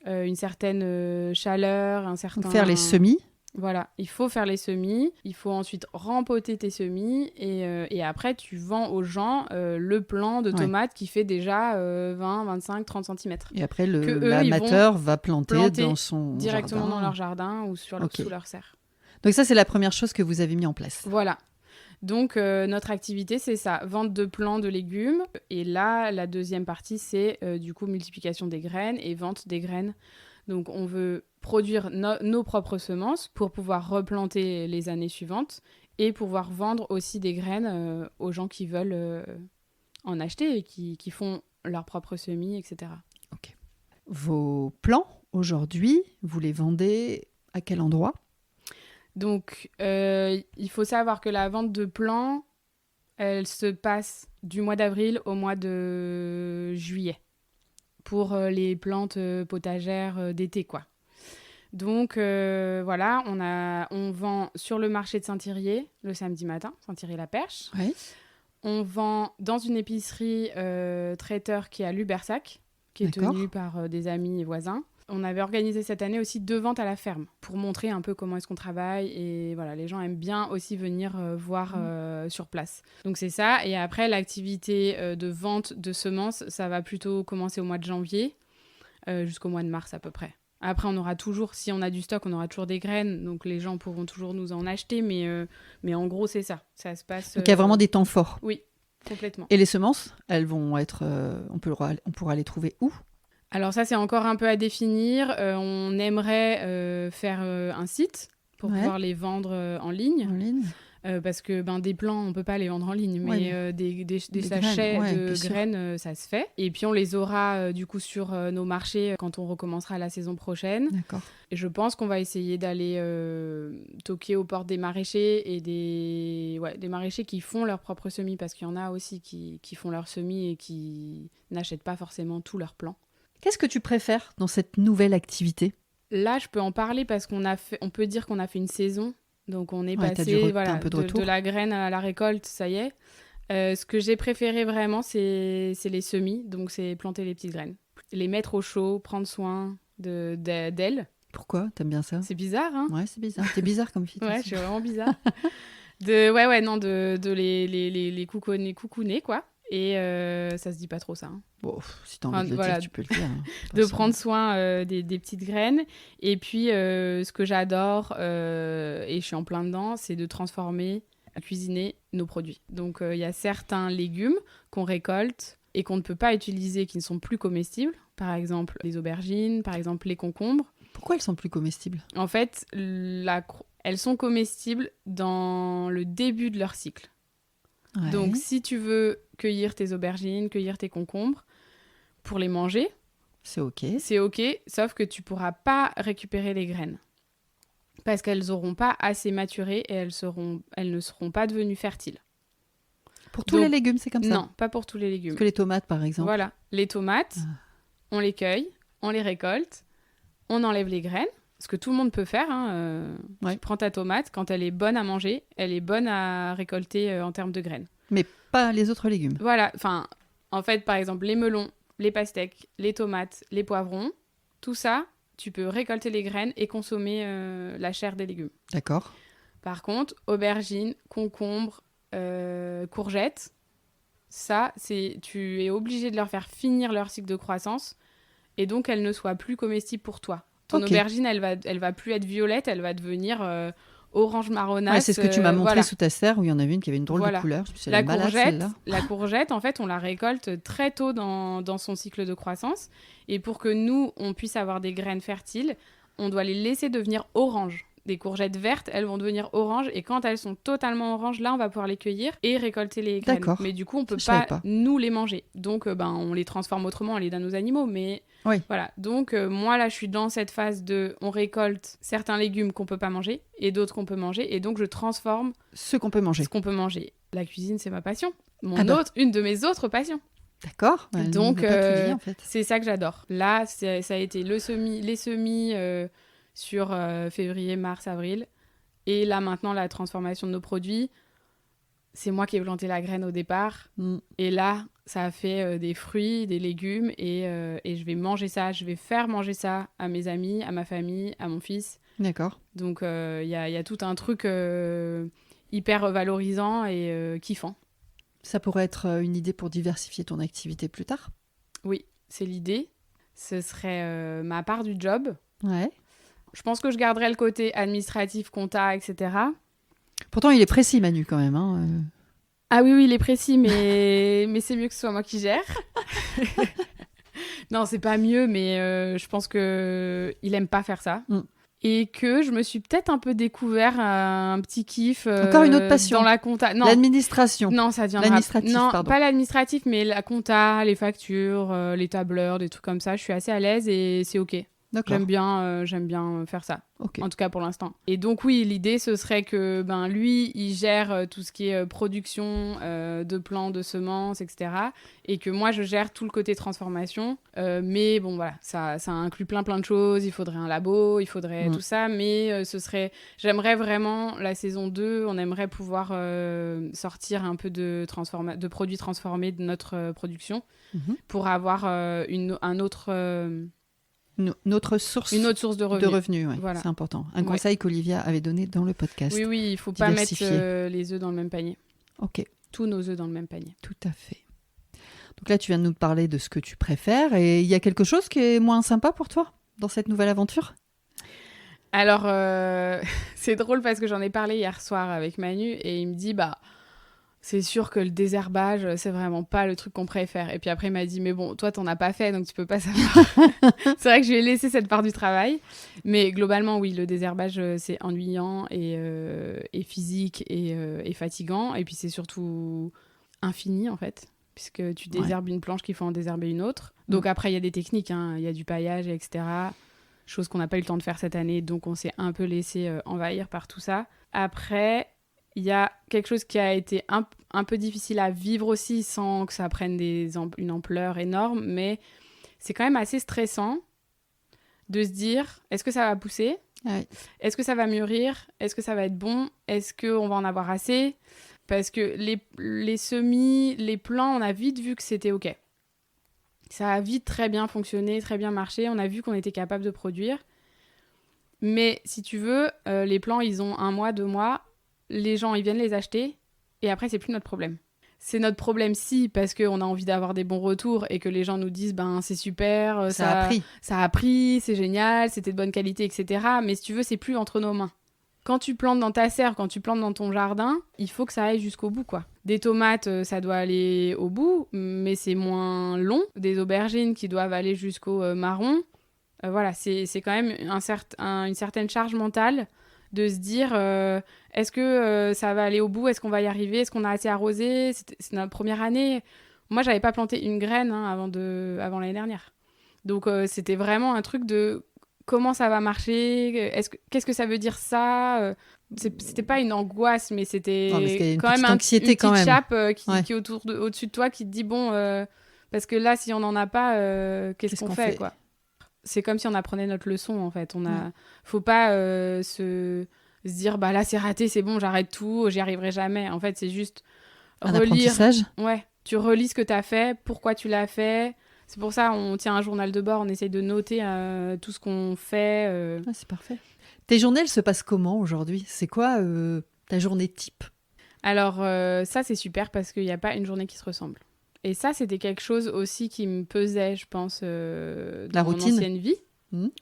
une certaine chaleur, un certain... Donc faire les semis. Voilà, il faut faire les semis, il faut ensuite rempoter tes semis et après tu vends aux gens le plant de tomates qui fait déjà 20, 25, 30 cm. Et après l'amateur va planter dans son directement jardin. Dans leur jardin ou sous leur serre. Donc ça c'est la première chose que vous avez mis en place. Voilà. Donc notre activité c'est ça, vente de plants de légumes et là la deuxième partie c'est du coup multiplication des graines et vente des graines. Donc on veut produire nos propres semences pour pouvoir replanter les années suivantes et pouvoir vendre aussi des graines aux gens qui veulent en acheter et qui font leurs propres semis, etc. Ok. Vos plants, aujourd'hui, vous les vendez à quel endroit ? Donc, il faut savoir que la vente de plants, elle se passe du mois d'avril au mois de juillet pour les plantes potagères d'été, quoi. Donc, voilà, on vend sur le marché de Saint-Thirier le samedi matin, Saint-Thirier-la-Perche. Ouais. On vend dans une épicerie traiteur qui est à Lubersac, qui est tenue par des amis et voisins. On avait organisé cette année aussi 2 ventes à la ferme pour montrer un peu comment est-ce qu'on travaille. Et voilà, les gens aiment bien aussi venir voir sur place. Donc c'est ça. Et après, l'activité de vente de semences, ça va plutôt commencer au mois de janvier jusqu'au mois de mars à peu près. Après, on aura toujours, si on a du stock, on aura toujours des graines. Donc les gens pourront toujours nous en acheter. Mais en gros, c'est ça. Ça se passe... Donc il y a vraiment des temps forts. Oui, complètement. Et les semences, elles vont être... on pourra les trouver où ? Alors ça, c'est encore un peu à définir. On aimerait faire un site pour pouvoir les vendre en ligne. Parce que des plants, on ne peut pas les vendre en ligne. Mais des sachets de graines, ça se fait. Et puis, on les aura du coup sur nos marchés quand on recommencera la saison prochaine. D'accord. Et je pense qu'on va essayer d'aller toquer aux portes des maraîchers et des maraîchers qui font leurs propres semis. Parce qu'il y en a aussi qui font leurs semis et qui n'achètent pas forcément tous leurs plants. Qu'est-ce que tu préfères dans cette nouvelle activité ? Là, je peux en parler parce on peut dire qu'on a fait une saison. Donc, on est passé de la graine à la récolte, ça y est. Ce que j'ai préféré vraiment, c'est les semis. Donc, c'est planter les petites graines. Les mettre au chaud, prendre soin d'elles. Pourquoi ? T'aimes bien ça ? C'est bizarre, hein ? Ouais, c'est bizarre. T'es bizarre comme fille. Ouais, je suis vraiment bizarre. de les coucouner, quoi. Et ça se dit pas trop ça. Hein. Bon, si t'as envie de le dire, tu peux le dire. Hein. De prendre soin des petites graines. Et puis, ce que j'adore, et je suis en plein dedans, c'est de transformer, cuisiner nos produits. Donc, il y a certains légumes qu'on récolte et qu'on ne peut pas utiliser, qui ne sont plus comestibles. Par exemple, les aubergines, par exemple, les concombres. Pourquoi elles sont plus comestibles ? En fait, elles sont comestibles dans le début de leur cycle. Ouais. Donc, si tu veux cueillir tes aubergines, cueillir tes concombres pour les manger, c'est OK, sauf que tu ne pourras pas récupérer les graines parce qu'elles n'auront pas assez maturé et elles ne seront pas devenues fertiles. Pour tous les légumes, c'est comme ça ? Non, pas pour tous les légumes. Parce que les tomates, par exemple. Voilà, les tomates, on les cueille, on les récolte, on enlève les graines. Ce que tout le monde peut faire, tu prends ta tomate, quand elle est bonne à manger, elle est bonne à récolter en termes de graines. Mais pas les autres légumes. Voilà, en fait, par exemple, les melons, les pastèques, les tomates, les poivrons, tout ça, tu peux récolter les graines et consommer la chair des légumes. D'accord. Par contre, aubergines, concombres, courgettes, ça, tu es obligé de leur faire finir leur cycle de croissance et donc elles ne soient plus comestibles pour toi. Ton aubergine, elle va plus être violette, elle va devenir orange marronasse. Ouais, c'est ce que tu m'as montré sous ta serre, où il y en avait une qui avait une drôle de couleur. Je me suis la courgette, en fait, on la récolte très tôt dans son cycle de croissance. Et pour que nous, on puisse avoir des graines fertiles, on doit les laisser devenir orange. des courgettes vertes, elles vont devenir oranges. Et quand elles sont totalement oranges, là, on va pouvoir les cueillir et récolter les graines. D'accord. Mais du coup, on peut pas nous les manger. Donc, on les transforme autrement, on les donne aux animaux. Mais voilà. Donc, moi, là, je suis dans cette phase de... On récolte certains légumes qu'on peut pas manger et d'autres qu'on peut manger. Et donc, je transforme... Ce qu'on peut manger. La cuisine, c'est ma passion. Une de mes autres passions. D'accord. Donc, dit, en fait. c'est ça que j'adore. Là, ça a été les semis sur février, mars, avril. Et là, maintenant, la transformation de nos produits. C'est moi qui ai planté la graine au départ. Et là, ça a fait des fruits, des légumes. Et je vais manger ça. Je vais faire manger ça à mes amis, à ma famille, à mon fils. D'accord. Donc, il y a tout un truc hyper valorisant et kiffant. Ça pourrait être une idée pour diversifier ton activité plus tard ? Oui, c'est l'idée. Ce serait ma part du job. Ouais. Je pense que je garderai le côté administratif, compta, etc. Pourtant, il est précis, Manu, quand même. Hein. Ah oui, il est précis, mais c'est mieux que ce soit moi qui gère. Non, c'est pas mieux, mais je pense qu'il aime pas faire ça. Et que je me suis peut-être un peu découvert un petit kiff encore une autre passion dans la compta. Non, l'administration. Non, ça viendra. Non, pas l'administratif, mais la compta, les factures, les tableurs, des trucs comme ça. Je suis assez à l'aise et c'est ok. D'accord. J'aime bien faire ça. Okay. En tout cas pour l'instant. Et donc oui, l'idée ce serait que lui, il gère tout ce qui est production de plants, de semences, etc. Et que moi, je gère tout le côté transformation. Mais bon, voilà, ça inclut plein de choses. Il faudrait un labo, il faudrait tout ça. Mais j'aimerais vraiment, la saison 2, on aimerait pouvoir sortir un peu de produits transformés de notre production pour avoir une autre source de revenus. Ouais. Voilà. C'est important. Un conseil qu'Olivia avait donné dans le podcast. Oui, il ne faut pas mettre les œufs dans le même panier. Ok. Tous nos œufs dans le même panier. Tout à fait. Donc là, tu viens de nous parler de ce que tu préfères. Et il y a quelque chose qui est moins sympa pour toi dans cette nouvelle aventure ? Alors, c'est drôle parce que j'en ai parlé hier soir avec Manu et il me dit, c'est sûr que le désherbage, c'est vraiment pas le truc qu'on préfère. Et puis après, il m'a dit, mais bon, toi, t'en as pas fait, donc tu peux pas savoir. C'est vrai que je lui ai laissé cette part du travail. Mais globalement, oui, le désherbage, c'est ennuyant et physique et fatigant. Et puis, c'est surtout infini, en fait, puisque tu désherbes une planche qu'il faut en désherber une autre. Donc après, il y a des techniques, il y a du paillage, etc. Chose qu'on n'a pas eu le temps de faire cette année, donc on s'est un peu laissé envahir par tout ça. Après... Il y a quelque chose qui a été un peu difficile à vivre aussi sans que ça prenne une ampleur énorme, mais c'est quand même assez stressant de se dire, est-ce que ça va pousser ? Est-ce que ça va mûrir ? Est-ce que ça va être bon ? Est-ce qu'on va en avoir assez ? Parce que les semis, les plants, on a vite vu que c'était OK. Ça a vite très bien fonctionné, très bien marché. On a vu qu'on était capable de produire. Mais si tu veux, les plants, ils ont 1 mois, 2 mois... Les gens, ils viennent les acheter et après, c'est plus notre problème. C'est notre problème parce qu'on a envie d'avoir des bons retours et que les gens nous disent c'est super, ça a pris, c'est génial, c'était de bonne qualité, etc. Mais si tu veux, c'est plus entre nos mains. Quand tu plantes dans ta serre, quand tu plantes dans ton jardin, il faut que ça aille jusqu'au bout, quoi. Des tomates, ça doit aller au bout, mais c'est moins long. Des aubergines qui doivent aller jusqu'au marron. Voilà, c'est quand même une certaine charge mentale de se dire est-ce que ça va aller au bout, est-ce qu'on va y arriver, est-ce qu'on a assez arrosé, c'est notre première année. Moi, j'avais pas planté une graine avant l'année dernière. Donc, c'était vraiment un truc de comment ça va marcher, qu'est-ce que ça veut dire ça c'était pas une angoisse, mais c'était quand même une petite chape qui est au-dessus de toi qui te dit parce que là, si on n'en a pas, qu'est-ce qu'on fait, quoi. C'est comme si on apprenait notre leçon, en fait. Faut pas se dire, là, c'est raté, c'est bon, j'arrête tout, j'y arriverai jamais. En fait, c'est juste relire. Apprentissage. Ouais, tu relis ce que t'as fait, pourquoi tu l'as fait. C'est pour ça on tient un journal de bord, on essaye de noter tout ce qu'on fait. C'est parfait. Tes journées, elles se passent comment aujourd'hui ? C'est quoi ta journée type ? Alors, ça, c'est super parce qu'il n'y a pas une journée qui se ressemble. Et ça, c'était quelque chose aussi qui me pesait, je pense, dans mon ancienne vie.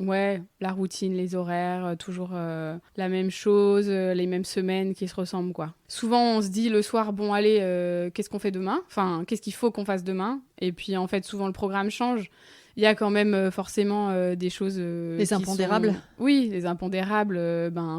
Ouais, la routine, les horaires, toujours la même chose, les mêmes semaines qui se ressemblent, quoi. Souvent, on se dit le soir, bon, allez, qu'est-ce qu'on fait demain ? Enfin, qu'est-ce qu'il faut qu'on fasse demain ? Et puis, en fait, souvent, le programme change. Il y a quand même forcément des choses les impondérables. Oui, les impondérables,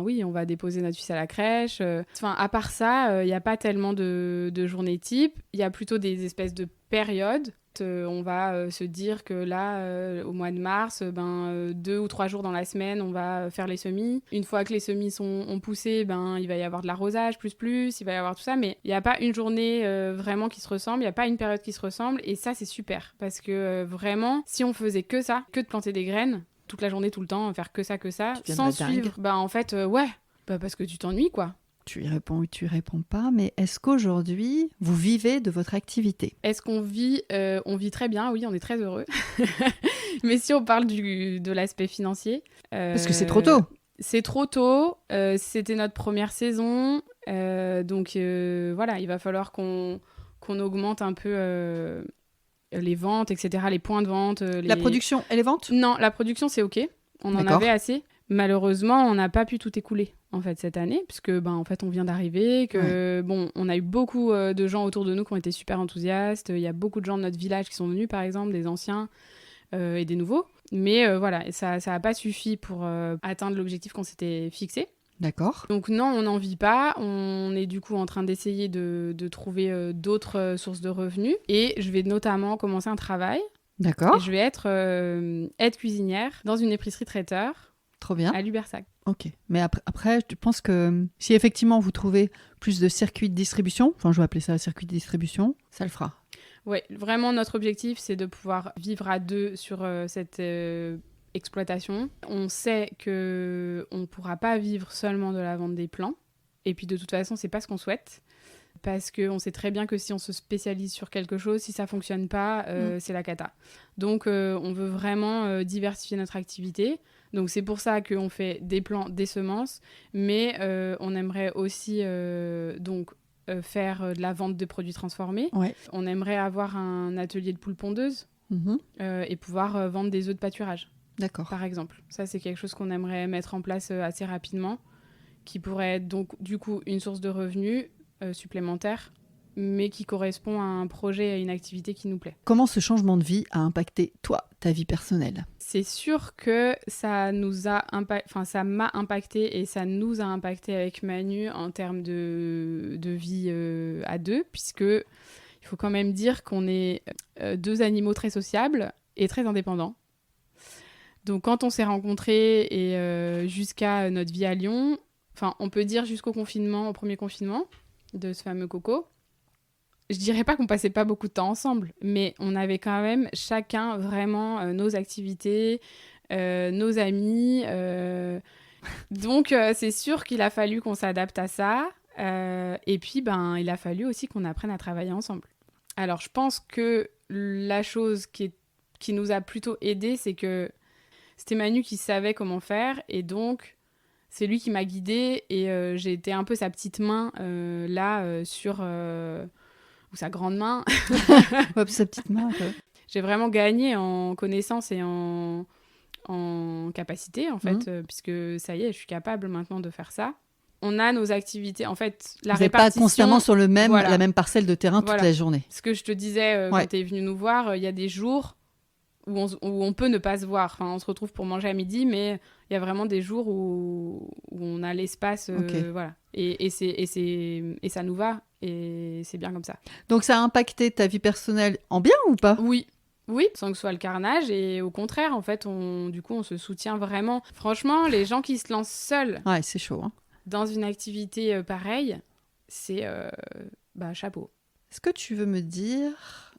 oui, on va déposer notre fils à la crèche. Enfin, à part ça, il n'y a pas tellement de journées type. Il y a plutôt des espèces de périodes. On va se dire que là, au mois de mars, 2 ou 3 jours dans la semaine, on va faire les semis. Une fois que les semis ont poussé, il va y avoir de l'arrosage plus, il va y avoir tout ça. Mais il n'y a pas une journée vraiment qui se ressemble, il n'y a pas une période qui se ressemble. Et ça, c'est super. Parce que vraiment, si on faisait que ça, que de planter des graines, toute la journée, tout le temps, faire que ça, sans suivre, en fait, parce que tu t'ennuies, quoi. Tu y réponds ou tu y réponds pas, mais est-ce qu'aujourd'hui, vous vivez de votre activité ? Est-ce qu'on vit On vit très bien, oui, on est très heureux. Mais si on parle de l'aspect financier... Parce que c'est trop tôt. C'est trop tôt, c'était notre première saison, donc voilà, il va falloir qu'on augmente un peu les ventes, etc., les points de vente. La production et les ventes ? Non, la production, c'est OK, on en avait assez. Malheureusement, on n'a pas pu tout écouler en fait cette année, puisque en fait on vient d'arriver, on a eu beaucoup de gens autour de nous qui ont été super enthousiastes. Il y a beaucoup de gens de notre village qui sont venus, par exemple, des anciens et des nouveaux. Mais voilà, ça n'a pas suffi pour atteindre l'objectif qu'on s'était fixé. D'accord. Donc non, on n'en vit pas. On est du coup en train d'essayer de trouver d'autres sources de revenus. Et je vais notamment commencer un travail. D'accord. Et je vais être aide cuisinière dans une épicerie traiteur. Trop bien. À Lubersac. Ok. Mais après, je pense que si effectivement vous trouvez plus de circuits de distribution, enfin je vais appeler ça circuit de distribution, ça le fera. Oui, vraiment notre objectif, c'est de pouvoir vivre à deux sur cette exploitation. On sait qu'on ne pourra pas vivre seulement de la vente des plants. Et puis de toute façon, c'est pas ce qu'on souhaite. Parce qu'on sait très bien que si on se spécialise sur quelque chose, si ça ne fonctionne pas, c'est la cata. Donc on veut vraiment diversifier notre activité. Donc c'est pour ça qu'on fait des plants, des semences, mais on aimerait aussi faire de la vente de produits transformés. Ouais. On aimerait avoir un atelier de poules pondeuses et pouvoir vendre des œufs de pâturage. D'accord. Par exemple. Ça, c'est quelque chose qu'on aimerait mettre en place assez rapidement, qui pourrait être donc du coup une source de revenus supplémentaire, mais qui correspond à un projet, à une activité qui nous plaît. Comment ce changement de vie a impacté, toi, ta vie personnelle ? C'est sûr que ça m'a impacté et ça nous a impacté avec Manu en termes de vie à deux, puisque il faut quand même dire qu'on est deux animaux très sociables et très indépendants. Donc quand on s'est rencontrés et jusqu'à notre vie à Lyon, on peut dire jusqu'au confinement, au premier confinement de ce fameux Coco, je dirais pas qu'on passait pas beaucoup de temps ensemble, mais on avait quand même chacun vraiment nos activités, nos amis. Donc c'est sûr qu'il a fallu qu'on s'adapte à ça. Et puis il a fallu aussi qu'on apprenne à travailler ensemble. Alors je pense que la chose qui nous a plutôt aidés, c'est que c'était Manu qui savait comment faire, et donc c'est lui qui m'a guidée, et j'ai été un peu sa petite main sur... ou sa grande main. Hop, sa petite main. Quoi. J'ai vraiment gagné en connaissance et en capacité, en fait, puisque ça y est, je suis capable maintenant de faire ça. On a nos activités. En fait, la Vous répartition... Vous n'êtes pas constamment sur la même parcelle de terrain toute la journée. Ce que je te disais quand tu es venu nous voir, il y a des jours où on peut ne pas se voir. Enfin, on se retrouve pour manger à midi, mais il y a vraiment des jours où on a l'espace. Voilà. Et ça nous va. Et c'est bien comme ça. Donc ça a impacté ta vie personnelle en bien ou pas ? Oui, sans que ce soit le carnage. Et au contraire, en fait, on se soutient vraiment. Franchement, les gens qui se lancent seuls c'est chaud, hein. Dans une activité pareille, c'est chapeau. Est-ce que tu veux me dire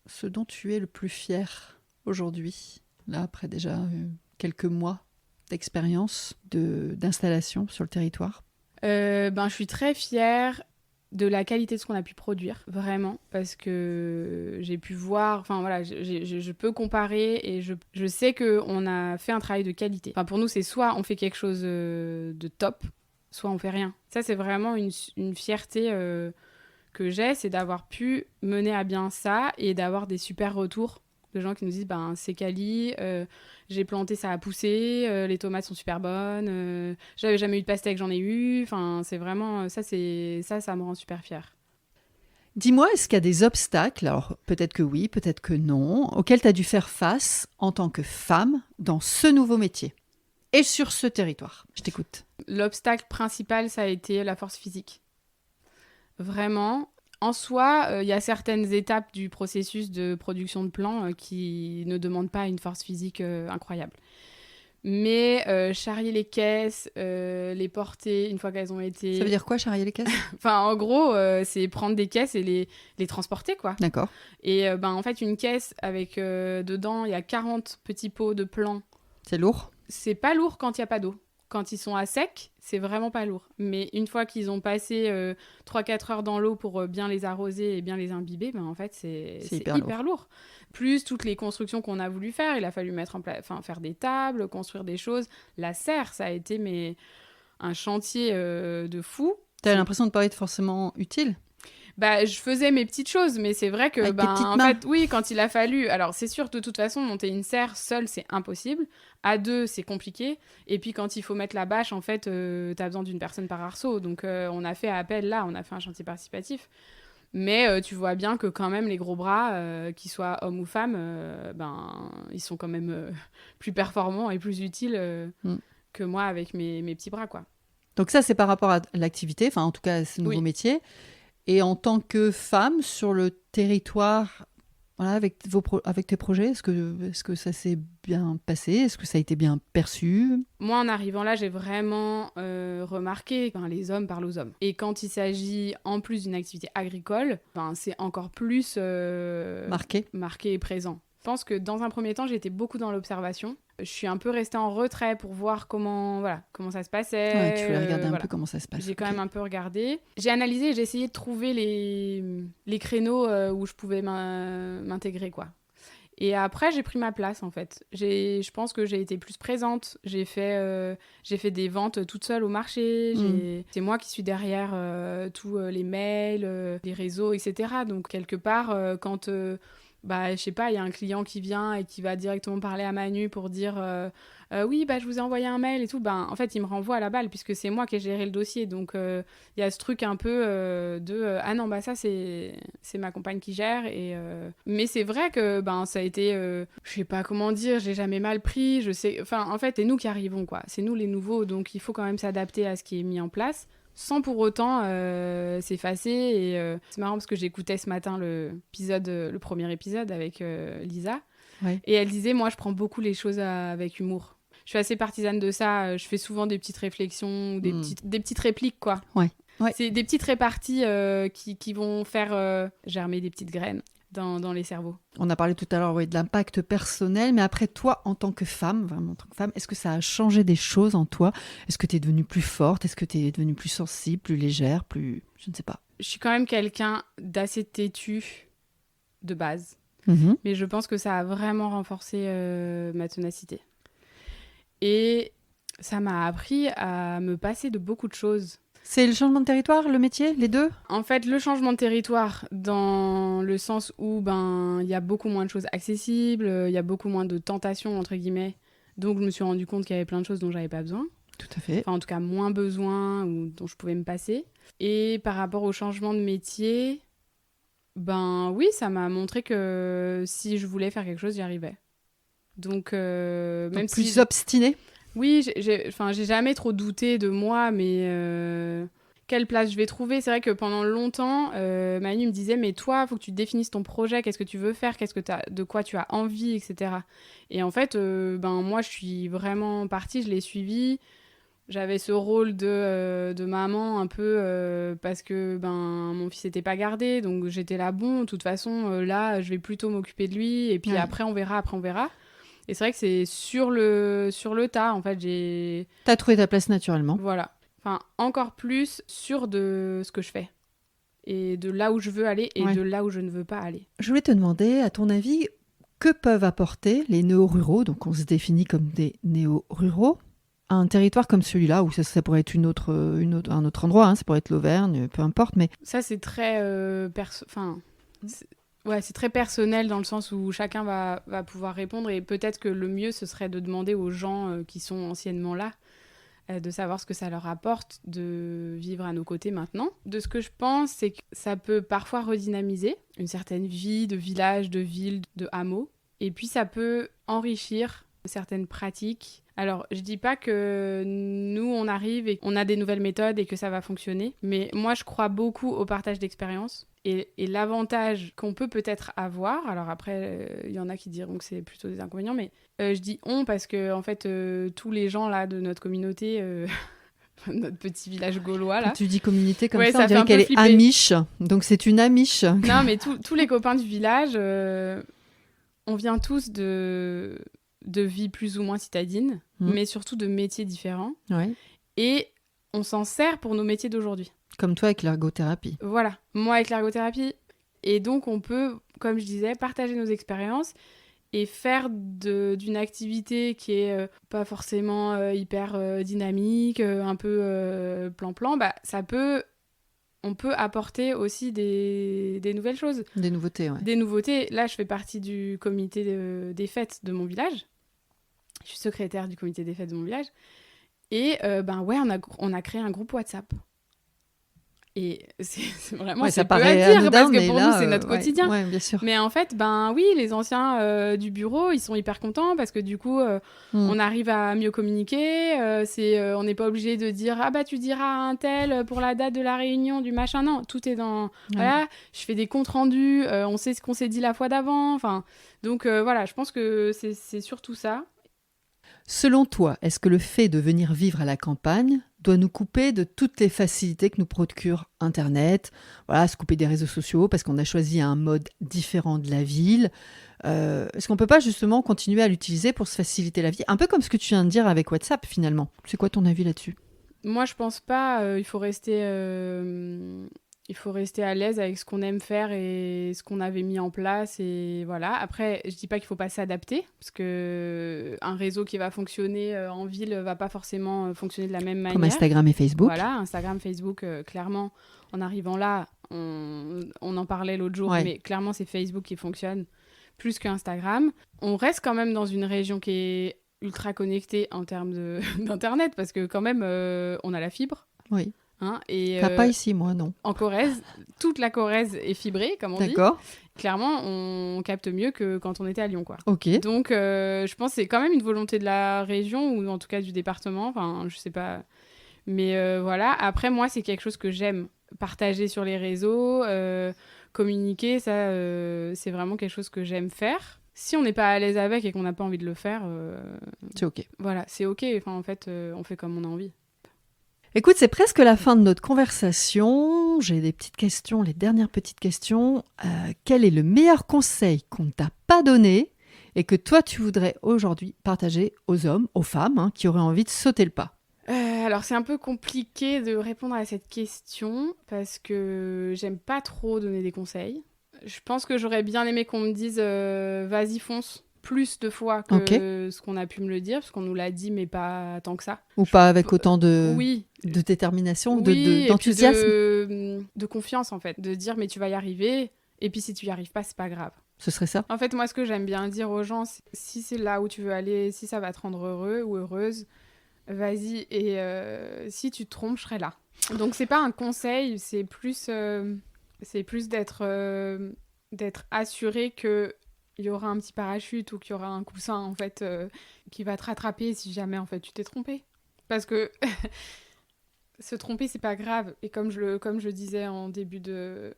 ce dont tu es le plus fier aujourd'hui, là, après déjà quelques mois d'expérience, d'installation sur le territoire ? Je suis très fière de la qualité de ce qu'on a pu produire, vraiment, parce que j'ai pu voir, je peux comparer, et je sais qu'on a fait un travail de qualité. Pour nous, c'est soit on fait quelque chose de top, soit on fait rien. Ça, c'est vraiment une fierté que j'ai, c'est d'avoir pu mener à bien ça et d'avoir des super retours de gens qui nous disent c'est quali, j'ai planté, ça a poussé, les tomates sont super bonnes, j'avais jamais eu de pastèque, j'en ai eu. C'est vraiment ça me rend super fière. Dis-moi, est-ce qu'il y a des obstacles, alors peut-être que oui, peut-être que non, auxquels tu as dû faire face en tant que femme dans ce nouveau métier et sur ce territoire? Je t'écoute. L'obstacle principal, ça a été la force physique. Vraiment. En soi, il y a certaines étapes du processus de production de plants qui ne demandent pas une force physique incroyable. Mais charrier les caisses, les porter une fois qu'elles ont été... Ça veut dire quoi, charrier les caisses? Enfin, en gros, c'est prendre des caisses et les transporter, quoi. D'accord. Et en fait, une caisse avec dedans, il y a 40 petits pots de plants. C'est lourd? C'est pas lourd quand il n'y a pas d'eau. Quand ils sont à sec, c'est vraiment pas lourd. Mais une fois qu'ils ont passé 3-4 heures dans l'eau pour bien les arroser et bien les imbiber, en fait, c'est hyper lourd. Plus toutes les constructions qu'on a voulu faire, il a fallu faire des tables, construire des choses. La serre, ça a été un chantier de fou. T'as l'impression de pas être forcément utile? Je faisais mes petites choses, mais c'est vrai que, fait, oui, quand il a fallu... Alors, c'est sûr, de toute façon, monter une serre seule, c'est impossible. À deux, c'est compliqué. Et puis, quand il faut mettre la bâche, en fait, t'as besoin d'une personne par arceau. Donc, on a fait appel, là, on a fait un chantier participatif. Mais tu vois bien que, quand même, les gros bras, qu'ils soient hommes ou femmes, ils sont quand même plus performants et plus utiles que moi avec mes petits bras, quoi. Donc ça, c'est par rapport à l'activité, enfin, en tout cas, à ce nouveau métier. Et en tant que femme sur le territoire, voilà, avec tes projets, est-ce que ça s'est bien passé? Est-ce que ça a été bien perçu? Moi, en arrivant là, j'ai vraiment remarqué que les hommes parlent aux hommes. Et quand il s'agit, en plus d'une activité agricole, c'est encore plus marqué et présent. Je pense que dans un premier temps, j'ai été beaucoup dans l'observation. Je suis un peu restée en retrait pour voir comment ça se passait. Ouais, tu voulais regarder un peu comment ça se passe. J'ai quand même un peu regardé. J'ai analysé et j'ai essayé de trouver les créneaux où je pouvais m'intégrer, quoi. Et après, j'ai pris ma place, en fait. Je pense que j'ai été plus présente. J'ai fait des ventes toute seule au marché. C'est moi qui suis derrière tous les mails, les réseaux, etc. Donc, quelque part, quand... je sais pas, il y a un client qui vient et qui va directement parler à Manu pour dire oui, je vous ai envoyé un mail et tout. En fait, il me renvoie à la balle puisque c'est moi qui ai géré le dossier. Donc, il y a ce truc un peu ah non, ça, c'est ma compagne qui gère. Mais c'est vrai que ça a été, je sais pas comment dire, j'ai jamais mal pris. Je sais, en fait, c'est nous qui arrivons, quoi. C'est nous les nouveaux. Donc, il faut quand même s'adapter à ce qui est mis en place, sans pour autant s'effacer. Et c'est marrant parce que j'écoutais ce matin le premier épisode avec Lisa. Ouais. Et elle disait, moi, je prends beaucoup les choses avec humour. Je suis assez partisane de ça. Je fais souvent des petites réflexions, des petites répliques, quoi. Ouais. C'est des petites réparties qui vont faire germer des petites graines dans les cerveaux. On a parlé tout à l'heure de l'impact personnel, mais après toi, en tant que femme, vraiment en tant que femme, est-ce que ça a changé des choses en toi? Est-ce que tu es devenue plus forte? Est-ce que tu es devenue plus sensible, plus légère, plus... Je ne sais pas. Je suis quand même quelqu'un d'assez têtu de base, mais je pense que ça a vraiment renforcé ma ténacité. Et ça m'a appris à me passer de beaucoup de choses. C'est le changement de territoire, le métier, les deux? En fait, le changement de territoire, dans le sens où il y a beaucoup moins de choses accessibles, il y a beaucoup moins de tentations, entre guillemets. Donc, je me suis rendu compte qu'il y avait plein de choses dont j'avais pas besoin. Tout à fait. Enfin, en tout cas, moins besoin ou dont je pouvais me passer. Et par rapport au changement de métier, oui, ça m'a montré que si je voulais faire quelque chose, j'y arrivais. Donc même plus obstinée? Oui, j'ai jamais trop douté de moi, mais quelle place je vais trouver? C'est vrai que pendant longtemps, Manu me disait, mais toi, faut que tu définisses ton projet, qu'est-ce que tu veux faire, de quoi tu as envie, etc. Et en fait, moi, je suis vraiment partie, je l'ai suivi. J'avais ce rôle de maman un peu parce que mon fils n'était pas gardé, donc j'étais là, de toute façon, là, je vais plutôt m'occuper de lui, et puis après, on verra. Et c'est vrai que c'est sur le tas, en fait, T'as trouvé ta place naturellement. Voilà. Enfin, encore plus sûr de ce que je fais. Et de là où je veux aller et de là où je ne veux pas aller. Je voulais te demander, à ton avis, que peuvent apporter les néo-ruraux, donc on se définit comme des néo-ruraux, à un territoire comme celui-là, où ça pourrait être un autre endroit, ça pourrait être l'Auvergne, peu importe, mais... Ça, c'est très... c'est très personnel dans le sens où chacun va pouvoir répondre, et peut-être que le mieux, ce serait de demander aux gens qui sont anciennement là, de savoir ce que ça leur apporte de vivre à nos côtés maintenant. De ce que je pense, c'est que ça peut parfois redynamiser une certaine vie de village, de ville, de hameau. Et puis ça peut enrichir certaines pratiques. Alors, je dis pas que nous, on arrive et on a des nouvelles méthodes et que ça va fonctionner, mais moi, je crois beaucoup au partage d'expériences. Et l'avantage qu'on peut peut-être avoir, alors après, il y en a qui diront que c'est plutôt des inconvénients, mais je dis on parce que, en fait, tous les gens là de notre communauté, notre petit village gaulois là. Quand tu dis communauté comme ouais, ça, on dirait qu'elle est amiche. Donc c'est une amiche. Non, mais tous les copains du village, on vient tous de vie plus ou moins citadine, mais surtout de métiers différents. Ouais. Et on s'en sert pour nos métiers d'aujourd'hui. Comme toi avec l'ergothérapie. Voilà, moi avec l'ergothérapie. Et donc on peut, comme je disais, partager nos expériences et faire d'une activité qui est pas forcément hyper dynamique, un peu plan-plan, bah, on peut apporter aussi des nouvelles choses. Des nouveautés, ouais. Des nouveautés. Là, je fais partie du comité des fêtes de mon village. Je suis secrétaire du comité des fêtes de mon village. Et on a créé un groupe WhatsApp. Et c'est vraiment ça peu paraît à dire anodin, parce que pour nous, c'est notre quotidien. Ouais, bien sûr. Mais en fait, oui, les anciens du bureau, ils sont hyper contents parce que du coup, on arrive à mieux communiquer. On n'est pas obligé de dire « Ah bah, tu diras à un tel pour la date de la réunion du machin. » Non, tout est dans... Ouais. Voilà, je fais des comptes rendus, on sait ce qu'on s'est dit la fois d'avant. Enfin, donc voilà, je pense que c'est surtout ça. Selon toi, est-ce que le fait de venir vivre à la campagne doit nous couper de toutes les facilités que nous procure Internet, voilà, se couper des réseaux sociaux parce qu'on a choisi un mode différent de la ville. Est-ce qu'on ne peut pas justement continuer à l'utiliser pour se faciliter la vie? Un peu comme ce que tu viens de dire avec WhatsApp finalement. C'est quoi ton avis là-dessus? Moi, je pense pas. Il faut rester à l'aise avec ce qu'on aime faire et ce qu'on avait mis en place. Et voilà. Après, je dis pas qu'il faut pas s'adapter, parce qu'un réseau qui va fonctionner en ville va pas forcément fonctionner de la même manière. Comme Instagram et Facebook. Voilà, Instagram, Facebook, clairement, en arrivant là, on en parlait l'autre jour, mais clairement, c'est Facebook qui fonctionne plus qu'Instagram. On reste quand même dans une région qui est ultra connectée en termes d'Internet, parce que quand même, on a la fibre. Oui. Hein, et pas ici, moi, non. En Corrèze, toute la Corrèze est fibrée, comme on dit. D'accord. Clairement, on capte mieux que quand on était à Lyon, quoi. Ok. Donc, je pense que c'est quand même une volonté de la région, ou en tout cas du département, enfin, je sais pas. Mais voilà, après, moi, c'est quelque chose que j'aime. Partager sur les réseaux, communiquer, ça, c'est vraiment quelque chose que j'aime faire. Si on n'est pas à l'aise avec et qu'on n'a pas envie de le faire... c'est ok. Voilà, c'est ok. Enfin, en fait, on fait comme on a envie. Écoute, c'est presque la fin de notre conversation. J'ai des petites questions, les dernières petites questions. Quel est le meilleur conseil qu'on ne t'a pas donné et que toi, tu voudrais aujourd'hui partager aux hommes, aux femmes, qui auraient envie de sauter le pas? Alors, c'est un peu compliqué de répondre à cette question parce que j'aime pas trop donner des conseils. Je pense que j'aurais bien aimé qu'on me dise « vas-y, fonce ». Plus de fois que ce qu'on a pu me le dire, parce qu'on nous l'a dit, mais pas tant que ça. Ou pas avec autant de détermination, d'enthousiasme. De confiance, en fait. De dire, mais tu vas y arriver, et puis si tu y arrives pas, c'est pas grave. Ce serait ça? En fait, moi, ce que j'aime bien dire aux gens, si c'est là où tu veux aller, si ça va te rendre heureux ou heureuse, vas-y, et si tu te trompes, je serai là. Donc, c'est pas un conseil, c'est plus d'être assuré que il y aura un petit parachute ou qu'il y aura un coussin, en fait, qui va te rattraper si jamais, en fait, tu t'es trompé. Parce que se tromper, c'est pas grave. Et comme je disais en début de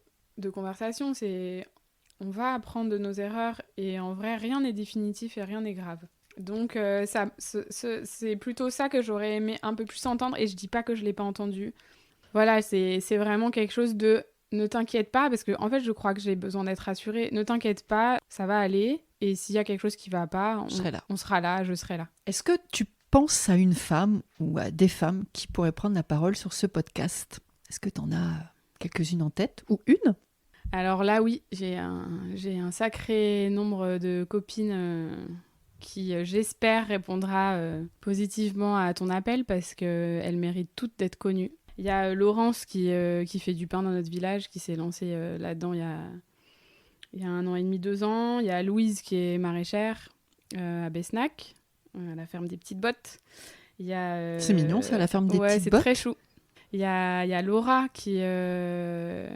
conversation, on va apprendre de nos erreurs et en vrai, rien n'est définitif et rien n'est grave. Donc, c'est plutôt ça que j'aurais aimé un peu plus entendre et je dis pas que je l'ai pas entendu. Voilà, c'est vraiment quelque chose de... Ne t'inquiète pas, parce que en fait, je crois que j'ai besoin d'être rassurée. Ne t'inquiète pas, ça va aller. Et s'il y a quelque chose qui va pas, on sera là, je serai là. Est-ce que tu penses à une femme ou à des femmes qui pourraient prendre la parole sur ce podcast? Est-ce que tu en as quelques-unes en tête ou une? Alors là, oui, j'ai un sacré nombre de copines qui, j'espère, répondra positivement à ton appel parce qu'elles méritent toutes d'être connues. Il y a Laurence qui fait du pain dans notre village, qui s'est lancée là-dedans il y a 1 an et demi, 2 ans. Il y a Louise qui est maraîchère à Besnac, à la ferme des petites bottes. C'est mignon, ça, la ferme des petites bottes. Ouais, c'est très chou. Il y a Laura qui est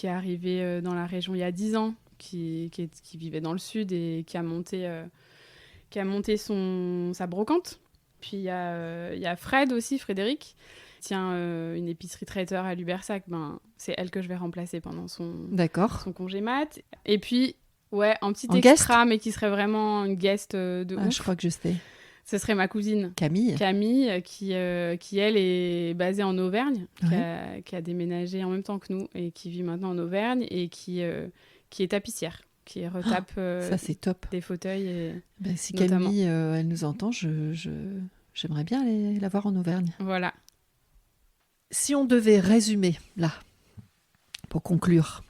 arrivée dans la région il y a 10 ans, qui vivait dans le sud et qui a monté sa brocante. Puis il y a Fred aussi, Frédéric, qui tient une épicerie traiteur à Lubersac. C'est elle que je vais remplacer pendant son congé mat. Et puis, un petit extra, mais qui serait vraiment une guest de ouf. Je crois que je sais. Ce serait ma cousine Camille, qui elle est basée en Auvergne, qui a déménagé en même temps que nous et qui vit maintenant en Auvergne et qui est tapissière, qui retape ça, c'est top. des fauteuils. Si notamment. Camille, elle nous entend, j'aimerais bien la voir en Auvergne. Voilà. Si on devait résumer, là, pour conclure,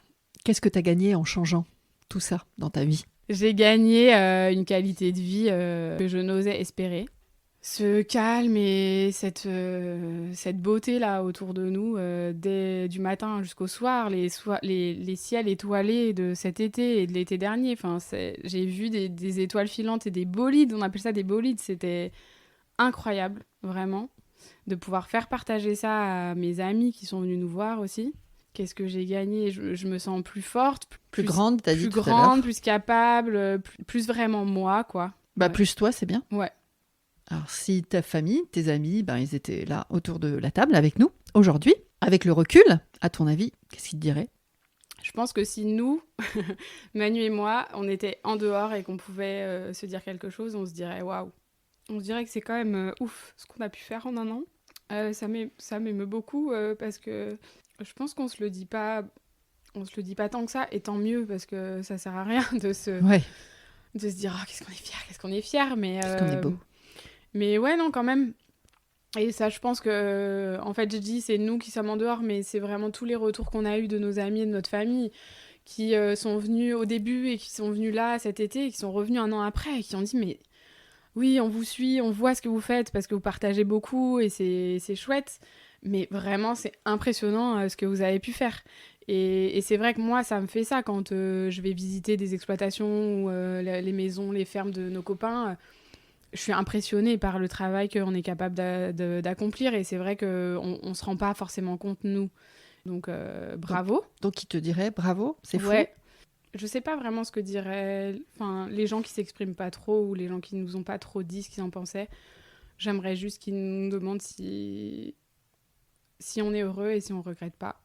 qu'est-ce que tu as gagné en changeant tout ça dans ta vie ? J'ai gagné une qualité de vie que je n'osais espérer. Ce calme et cette beauté là autour de nous, du matin jusqu'au soir, les ciels étoilés de cet été et de l'été dernier. Enfin, j'ai vu des étoiles filantes et des bolides, on appelle ça des bolides. C'était incroyable, vraiment, de pouvoir faire partager ça à mes amis qui sont venus nous voir aussi. Qu'est-ce que j'ai gagné ? Je me sens plus forte, plus grande, t'as dit tout à l'heure. Plus capable, plus vraiment moi, quoi. Plus toi, c'est bien. Ouais. Alors, si ta famille, tes amis, ils étaient là autour de la table avec nous aujourd'hui, avec le recul, à ton avis, qu'est-ce qu'ils te diraient ? Je pense que si nous, Manu et moi, on était en dehors et qu'on pouvait se dire quelque chose, on se dirait waouh. On se dirait que c'est quand même ouf ce qu'on a pu faire en un an. Ça m'émeut beaucoup parce que je pense qu'on se le dit pas tant que ça, et tant mieux parce que ça sert à rien de se dire qu'est-ce qu'on est fier, mais qu'est-ce qu'on est beau. Mais ouais, non, quand même. Et ça, je pense que en fait, je dis c'est nous qui sommes en dehors, mais c'est vraiment tous les retours qu'on a eu de nos amis et de notre famille qui sont venus au début et qui sont venus là cet été et qui sont revenus un an après et qui ont dit mais oui, on vous suit, on voit ce que vous faites parce que vous partagez beaucoup et c'est chouette. Mais vraiment, c'est impressionnant ce que vous avez pu faire. Et c'est vrai que moi, ça me fait ça quand je vais visiter des exploitations ou les maisons, les fermes de nos copains. Je suis impressionnée par le travail qu'on est capable d'accomplir. Et c'est vrai qu'on ne se rend pas forcément compte, nous. Donc, bravo. Donc, il te dirait bravo, c'est fou. Ouais. Je ne sais pas vraiment ce que diraient les gens qui ne s'expriment pas trop ou les gens qui ne nous ont pas trop dit ce qu'ils en pensaient. J'aimerais juste qu'ils nous demandent si on est heureux et si on ne regrette pas.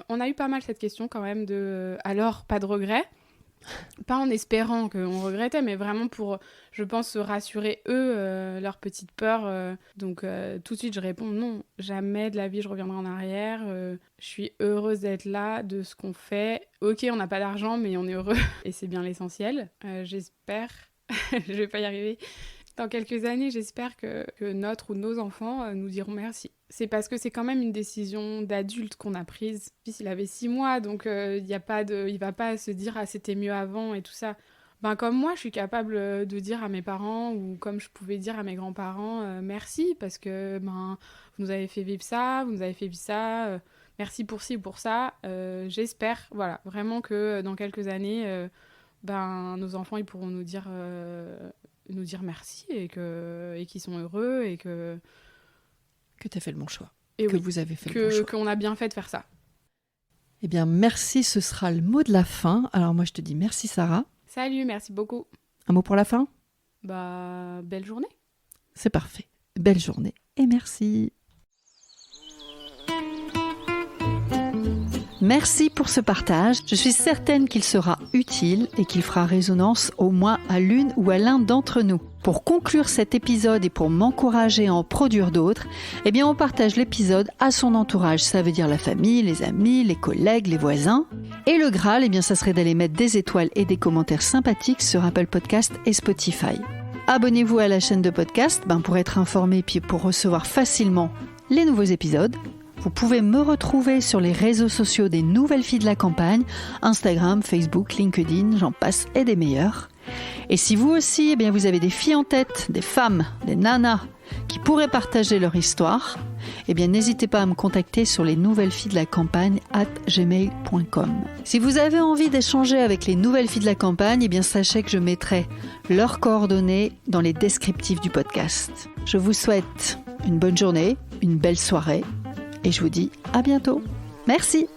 On a eu pas mal cette question quand même alors, pas de regret. Pas en espérant qu'on regrettait, mais vraiment pour, je pense, se rassurer eux, leur petite peur. Donc tout de suite, je réponds non, jamais de la vie je reviendrai en arrière. Je suis heureuse d'être là, de ce qu'on fait. Ok, on n'a pas d'argent, mais on est heureux et c'est bien l'essentiel. J'espère, je vais pas y arriver. Dans quelques années, j'espère que notre ou nos enfants nous diront merci. C'est parce que c'est quand même une décision d'adulte qu'on a prise. Puis il avait 6 mois, donc il va pas se dire « Ah, c'était mieux avant » et tout ça. Comme moi, je suis capable de dire à mes parents, ou comme je pouvais dire à mes grands-parents, merci, parce que vous nous avez fait vivre ça, vous nous avez fait vivre ça, merci pour ci ou pour ça. J'espère, voilà, vraiment que dans quelques années, nos enfants, ils pourront nous dire merci et qu'ils sont heureux et que tu as fait le bon choix. Et vous avez fait le bon choix. Qu'on a bien fait de faire ça. Eh bien, merci, ce sera le mot de la fin. Alors moi, je te dis merci, Sarah. Salut, merci beaucoup. Un mot pour la fin ? Belle journée. C'est parfait. Belle journée et merci. Merci pour ce partage. Je suis certaine qu'il sera utile et qu'il fera résonance au moins à l'une ou à l'un d'entre nous. Pour conclure cet épisode et pour m'encourager à en produire d'autres, on partage l'épisode à son entourage. Ça veut dire la famille, les amis, les collègues, les voisins. Et le Graal, ça serait d'aller mettre des étoiles et des commentaires sympathiques sur Apple Podcast et Spotify. Abonnez-vous à la chaîne de podcast pour être informé puis pour recevoir facilement les nouveaux épisodes. Vous pouvez me retrouver sur les réseaux sociaux des Nouvelles Filles de la Campagne, Instagram, Facebook, LinkedIn, j'en passe et des meilleurs. Et si vous aussi, vous avez des filles en tête, des femmes, des nanas qui pourraient partager leur histoire, n'hésitez pas à me contacter sur les nouvelles filles de la campagne @gmail.com. Si vous avez envie d'échanger avec les nouvelles filles de la campagne, sachez que je mettrai leurs coordonnées dans les descriptifs du podcast. Je vous souhaite une bonne journée, une belle soirée et je vous dis à bientôt. Merci.